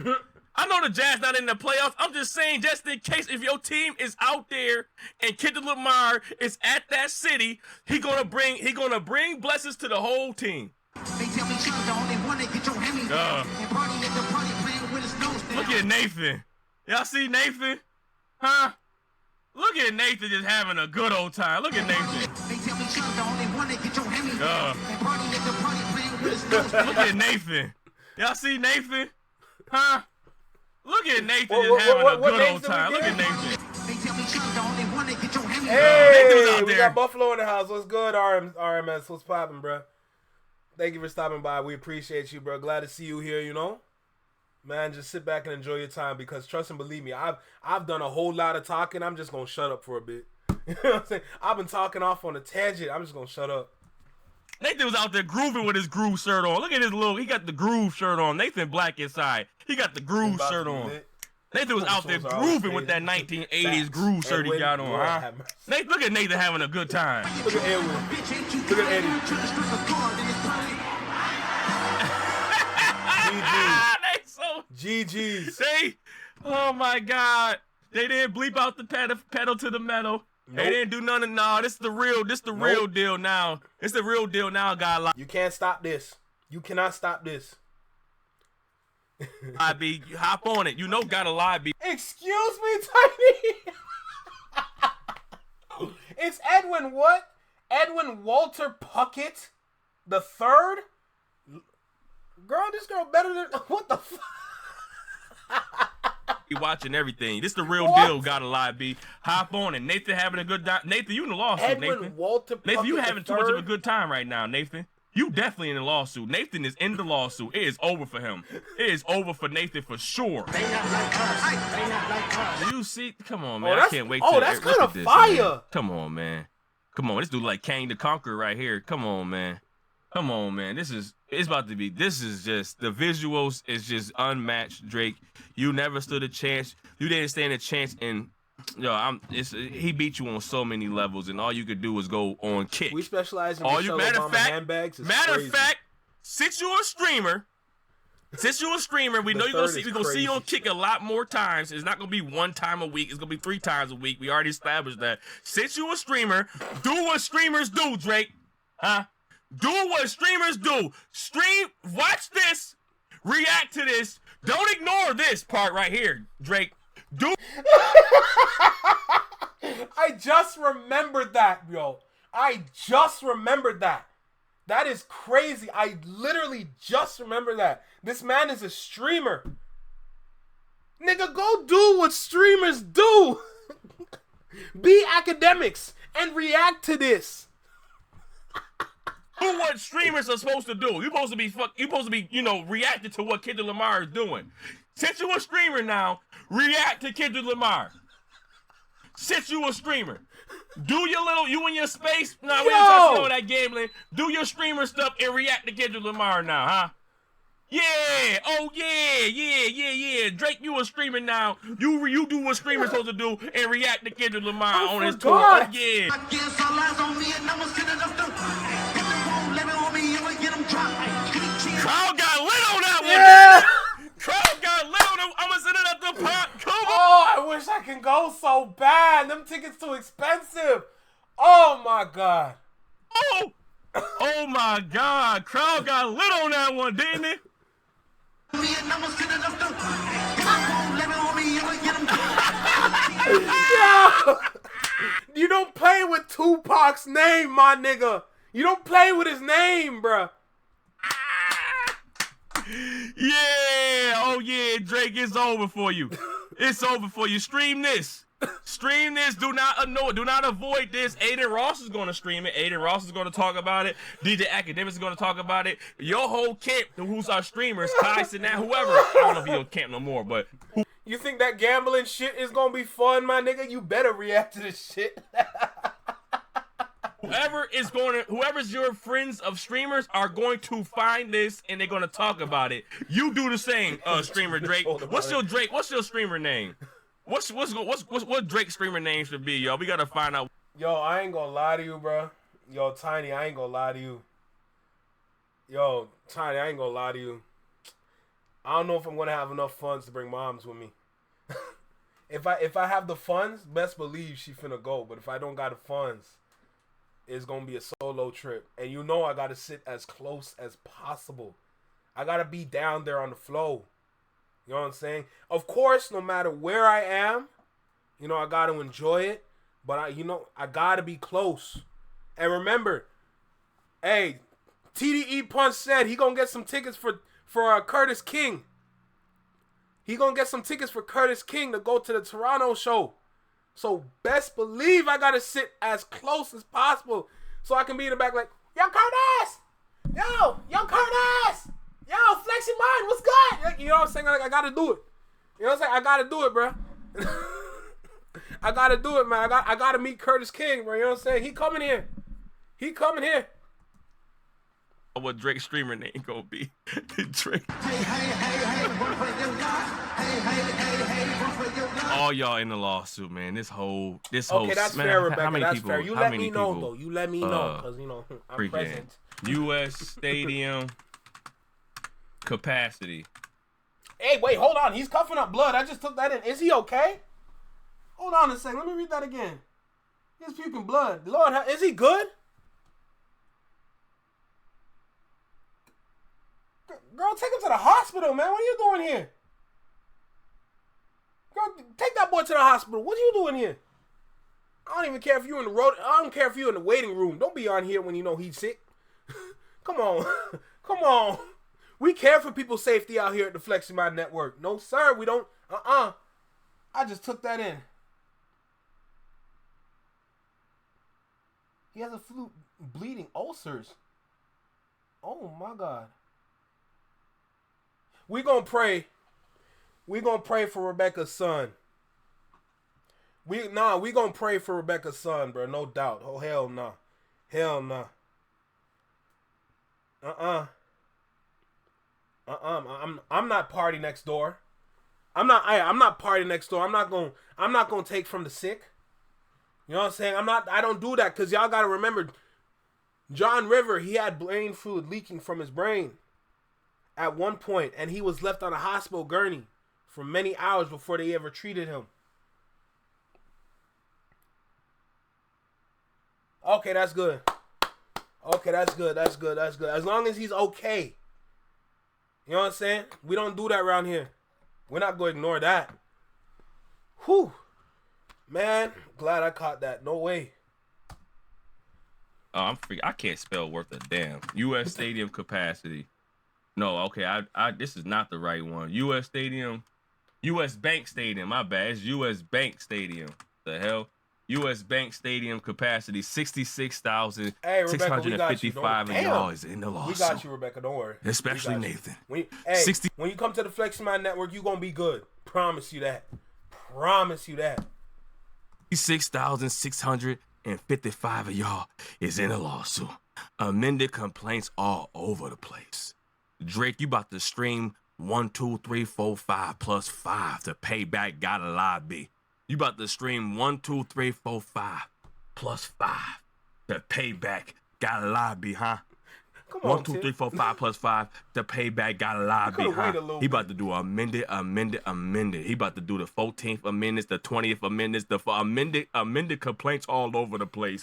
I know the Jazz not in the playoffs. I'm just saying, just in case, if your team is out there and Kendrick Lamar is at that city, he gonna bring blessings to the whole team. They tell me Chuck the only one that get your Hemi. And party at the party playing with his nose down. Look at Nathan. Y'all see Nathan? Huh? Look at Nathan just having a good old time. Look at Nathan. They tell me Chuck the only one that get your Hemi. And party at the party playing with his nose down. Look at Nathan. Y'all see Nathan? Huh? Look at Nathan just having a good old time. Look at Nathan. They tell me Chuck the only one that get your Hemi. Hey, we got Buffalo in the house. What's good, RMS? What's poppin', bro? Thank you for stopping by. We appreciate you, bro. Glad to see you here, you know? Man, just sit back and enjoy your time because trust and believe me, I've done a whole lot of talking. I'm just going to shut up for a bit. You know what I'm saying? I've been talking off on a tangent. I'm just going to shut up. Nathan was out there grooving with his groove shirt on. Look at his he got the groove shirt on. Nathan black inside. He got the groove shirt on. Nathan was out there grooving with that 1980s groove shirt he got on, huh? Nathan, look at Nathan having a good time. Look at Edwin. Look at Eddie. GG's. Oh my God. They didn't bleep out the pedal to the metal. Nope. They didn't do none of this is the real deal now. It's the real deal now, guy. You can't stop this. You cannot stop this. I be hop on it. You know gotta lie be. Excuse me, Tiny. Edwin what? Edwin Walter Puckett the third? Girl, this girl better than what the fuck? Be watching everything. This the real What? deal. Gotta lie, B. Hop on and Nathan having a good time. Nathan, you in the lawsuit, Edwin Nathan. Walter Puckett Nathan, you the having too much of a third? good time right now, Nathan. You definitely in the lawsuit. Nathan is in the lawsuit. It is over for him. It is over for Nathan for sure. They not like us. They not like us. You see? Come on, man. I that's- can't wait oh, to that's look kinda at this, fire. man. Come on, man. Come on. This dude like Kang the Conqueror right here. Come on, man. Come on, man. This is just the visuals is just unmatched, Drake. You never stood a chance. You didn't stand a chance, and he beat you on so many levels, and all you could do was go on kick. We specialize in All Michelle matter Obama of fact, handbags. matter of fact, since you're a streamer, we know we're gonna see you on kick a lot more times. It's not gonna be one time a week. It's gonna be 3 times a week. We already established that. Since you're a streamer, do what streamers do, Drake. Huh? Do what streamers do. Watch this, react to this. Don't ignore this part right here, Drake. Do. I just remembered that, yo. I just remembered that. That is crazy. I literally just remembered that. This man is a streamer. Nigga, go do what streamers do. Be academics and react to this. Do what streamers are supposed to do. You're supposed to be, reacting to what Kendrick Lamar is doing. Since you're a streamer now, react to Kendrick Lamar. Since you a streamer, do you in your space. Nah, we ain't talking about that gambling. Do your streamer stuff and react to Kendrick Lamar now, huh? Yeah. Oh yeah. Drake, you a streamer now. You do what streamers supposed to do and react to Kendrick Lamar on his tour. Oh yeah. I guess all eyes on me and no one's good enough to. If they won't let me on me, I'ma get them dropped. Crowd got lit on that one. Yeah. Crowd got lit on that. I'ma send it up the pop. Come on. Oh, I wish I can go so bad. Them tickets too expensive. Oh my God. Oh my God. Crowd got lit on that one, didn't it? Me and no one's good enough to. If they won't let me on me, I'ma get them dropped. Yo. You don't play with Tupac's name, my nigga. You don't play with his name, bruh. Yeah. Oh yeah, Drake, it's over for you. It's over for you. Stream this. Stream this. Do not avoid this. Aiden Ross is going to stream it. Aiden Ross is going to talk about it. DJ Academics is going to talk about it. Your whole camp, who's our streamers, Tyson, that whoever. I don't know if you'll camp no more, but You think that gambling shit is gonna be fun, my nigga? You better react to this shit. whoever's your friends of streamers are going to find this and they're going to talk about it. You do the same, streamer Drake. What's your streamer name? What Drake streamer name should be, y'all? We gotta find out. Yo, I ain't gonna lie to you, bro. Yo, Tiny, I ain't gonna lie to you. Yo, Tiny, I ain't gonna lie to you. I don't know if I'm gonna have enough funds to bring moms with me. If I have the funds, best believe she finna go. But if I don't got the funds, it's gonna be a solo trip. And you know I gotta sit as close as possible. I gotta be down there on the flow. You know what I'm saying? Of course, no matter where I am, I gotta enjoy it. But I gotta be close. And remember, hey, TDE Punch said he gonna get some tickets for Curtis King. He gonna get some tickets for Curtis King to go to the Toronto show. So best believe I gotta sit as close as possible so I can be in the back like, yo, Curtis! Yo, Curtis! Yo, flex your mind, what's good? You know what I'm saying? Like, I gotta do it. You know what I'm saying? I gotta do it, bro. I gotta do it, man. I gotta meet Curtis King, bro. You know what I'm saying? He coming here. What Drake's streamer name gonna be? Drake. All y'all in the lawsuit, man. This whole. Okay, that's man, fair, Rebecca. how many That's people, fair. You how let many me know, people, though. You let me know, because I'm present. U.S. Stadium capacity. Hey, wait, hold on. He's coughing up blood. I just took that in. Is he okay? Hold on a second. Let me read that again. He's puking blood. Lord, is he good? Girl, take him to the hospital, man. What are you doing here? Girl, take that boy to the hospital. What are you doing here? I don't even care if you're in the road. I don't care if you're in the waiting room. Don't be on here when you know he's sick. Come on. Come on. We care for people's safety out here at the Flexing My Network. No, sir, we don't. I just took that in. He has a flu, bleeding ulcers. Oh, my God. We gonna pray. We gonna pray for Rebecca's son. We gonna pray for Rebecca's son, bro. No doubt. Oh, hell no. Hell no. I'm not party next door. I'm not party next door. I'm not gonna take from the sick. You know what I'm saying? I don't do that, because y'all gotta remember, John River, he had brain fluid leaking from his brain at one point, and he was left on a hospital gurney for many hours before they ever treated him. Okay, that's good. Okay, that's good. That's good. That's good. As long as he's okay. You know what I'm saying? We don't do that around here. We're not going to ignore that. Whew. Man, glad I caught that. No way. Oh, I can't spell worth a damn. U.S. Stadium capacity. No, okay, this is not the right one. U.S. Stadium. U.S. Bank Stadium. My bad. It's U.S. Bank Stadium. The hell? U.S. Bank Stadium capacity 66,655 and y'all is in the lawsuit. We got you, Rebecca. Don't worry. Especially Nathan. When you come to the Flexing My Network, you gonna be good. Promise you that. Promise you that. 6,655 of y'all is in a lawsuit. Amended complaints all over the place. Drake, you about to stream 1, 2, 3, 4, 5 plus 5 to pay back Gotta Lie B. You about to stream 1, 2, 3, 4, 5 plus 5 to pay back Gotta Lie B, huh? Come on, 1, 2, 3, 4, 5 plus 5 to pay back Gotta Lie B, huh? He about to do amended. He about to do the 14th amendments, the 20th amendments, the amended complaints all over the place.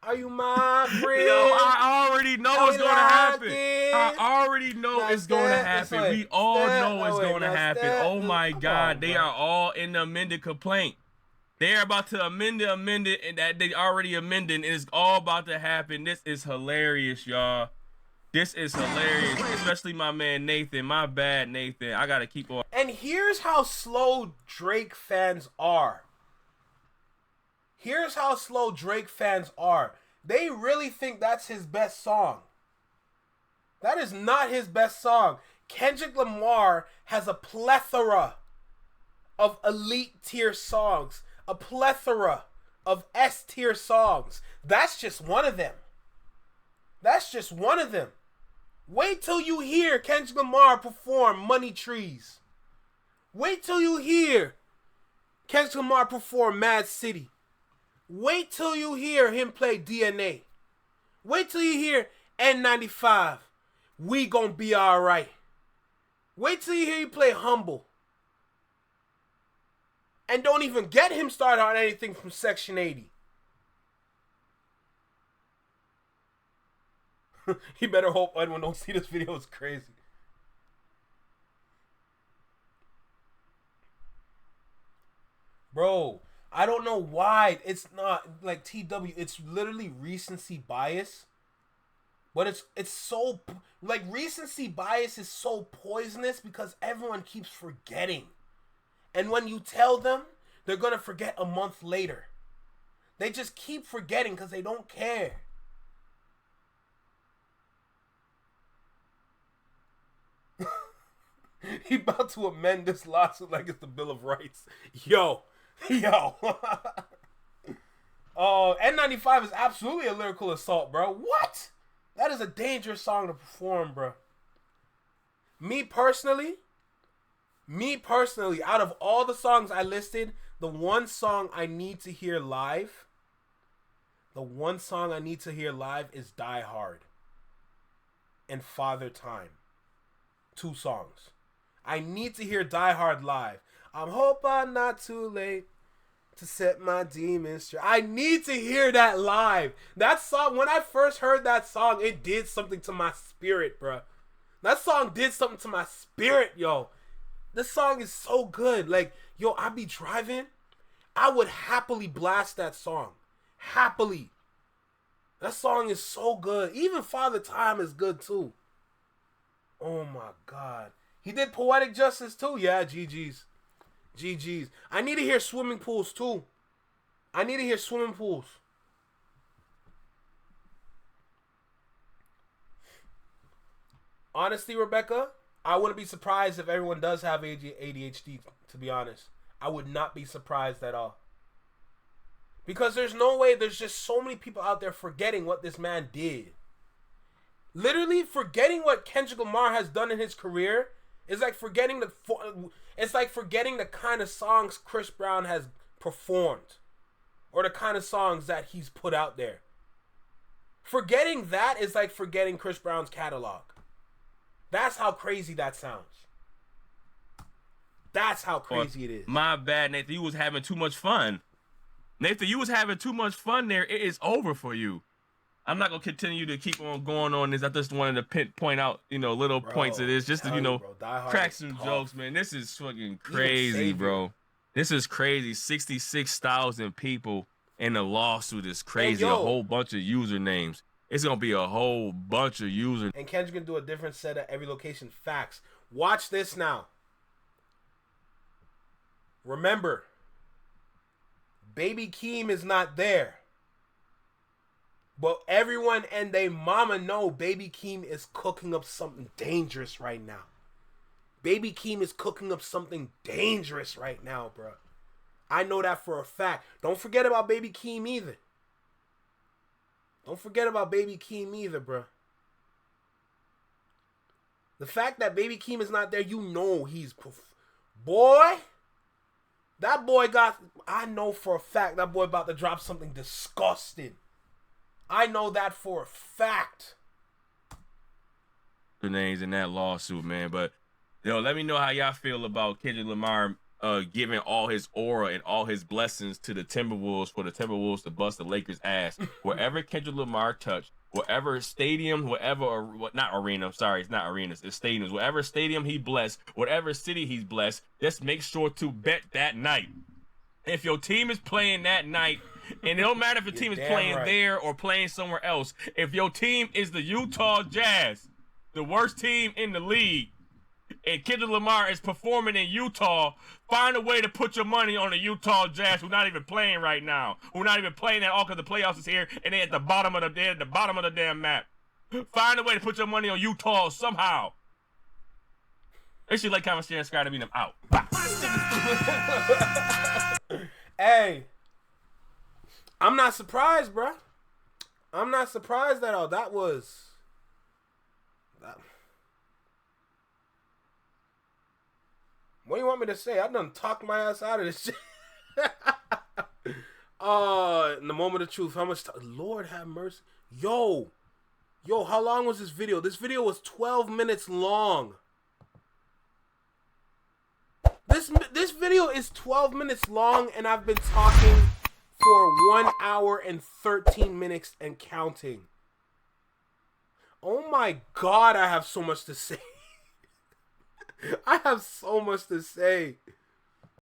Are you my friend? Yo, I already know it's gonna happen. I already know it's gonna happen. We all know it's gonna happen. Oh my God, they are all in the amended complaint. They're about to amend it, and that they already amended, and it's all about to happen. This is hilarious, y'all. This is hilarious, especially my man Nathan. My bad, Nathan. I gotta keep on. And here's how slow Drake fans are. Here's how slow Drake fans are. They really think that's his best song. That is not his best song. Kendrick Lamar has a plethora of elite tier songs. A plethora of S tier songs. That's just one of them. That's just one of them. Wait till you hear Kendrick Lamar perform Money Trees. Wait till you hear Kendrick Lamar perform Mad City. Wait till you hear him play DNA. Wait till you hear N95. We gonna be alright. Wait till you hear him play Humble. And don't even get him started on anything from Section 80. He better hope anyone don't see this video. It's crazy. Bro, I don't know why it's not like TW. It's literally recency bias. But it's so like recency bias is so poisonous because everyone keeps forgetting. And when you tell them, they're going to forget a month later. They just keep forgetting because they don't care. He about to amend this lawsuit like it's the Bill of Rights. Yo. Oh, N95 is absolutely a lyrical assault, bro. What? That is a dangerous song to perform, bro. Me personally, out of all the songs I listed, the one song I need to hear live is Die Hard and Father Time. 2 songs. I need to hear Die Hard live. I'm hope I'm not too late to set my demons straight. I need to hear that live. That song, when I first heard that song, it did something to my spirit, bruh. That song did something to my spirit, yo. This song is so good. Like, yo, I be driving. I would happily blast that song. Happily. That song is so good. Even Father Time is good, too. Oh, my God. He did Poetic Justice, too. Yeah, GG's. GG's. I need to hear Swimming Pools, too. I need to hear Swimming Pools. Honestly, Rebecca, I wouldn't be surprised if everyone does have ADHD, to be honest. I would not be surprised at all. Because there's no way, there's just so many people out there forgetting what this man did. Literally forgetting what Kendrick Lamar has done in his career is like forgetting the kind of songs Chris Brown has performed. Or the kind of songs that he's put out there. Forgetting that is like forgetting Chris Brown's catalog. That's how crazy that sounds. That's how crazy it is. My bad, Nathan. You was having too much fun. Nathan, you was having too much fun there. It is over for you. I'm not going to continue to keep on going on this. I just wanted to point out, little points of this. Just to, crack some jokes, man. This is fucking crazy, bro. This is crazy. 66,000 people in the lawsuit is crazy. A whole bunch of usernames. It's going to be a whole bunch of users. And Kendrick can do a different set at every location. Facts. Watch this now. Remember, Baby Keem is not there. But everyone and they mama know Baby Keem is cooking up something dangerous right now. Baby Keem is cooking up something dangerous right now, bro. I know that for a fact. Don't forget about Baby Keem either. Don't forget about Baby Keem either, bro. The fact that Baby Keem is not there, you know he's... Boy, that boy got... I know for a fact that boy about to drop something disgusting. I know that for a fact. The names in that lawsuit, man. But, let me know how y'all feel about Kendrick Lamar giving all his aura and all his blessings to the Timberwolves for the Timberwolves to bust the Lakers' ass. Wherever Kendrick Lamar touched, whatever stadium, not arena, sorry, it's not arenas, it's stadiums. Whatever stadium he blessed, whatever city he's blessed, just make sure to bet that night. If your team is playing that night, and it don't matter if your team is playing there or playing somewhere else, if your team is the Utah Jazz, the worst team in the league, and Kendrick Lamar is performing in Utah, find a way to put your money on the Utah Jazz, who not even playing right now, who not even playing at all because the playoffs is here and they at the bottom of the damn map. Find a way to put your money on Utah somehow. They should like, comment, share, and subscribe to beat them out. Hey, I'm not surprised, bro. I'm not surprised at all. That was... What do you want me to say? I done talked my ass out of this shit. In the moment of truth, how much Lord have mercy. Yo, how long was this video? This video was 12 minutes long. This video is 12 minutes long, and I've been talking for 1 hour and 13 minutes and counting. Oh my God, I have so much to say. I have so much to say.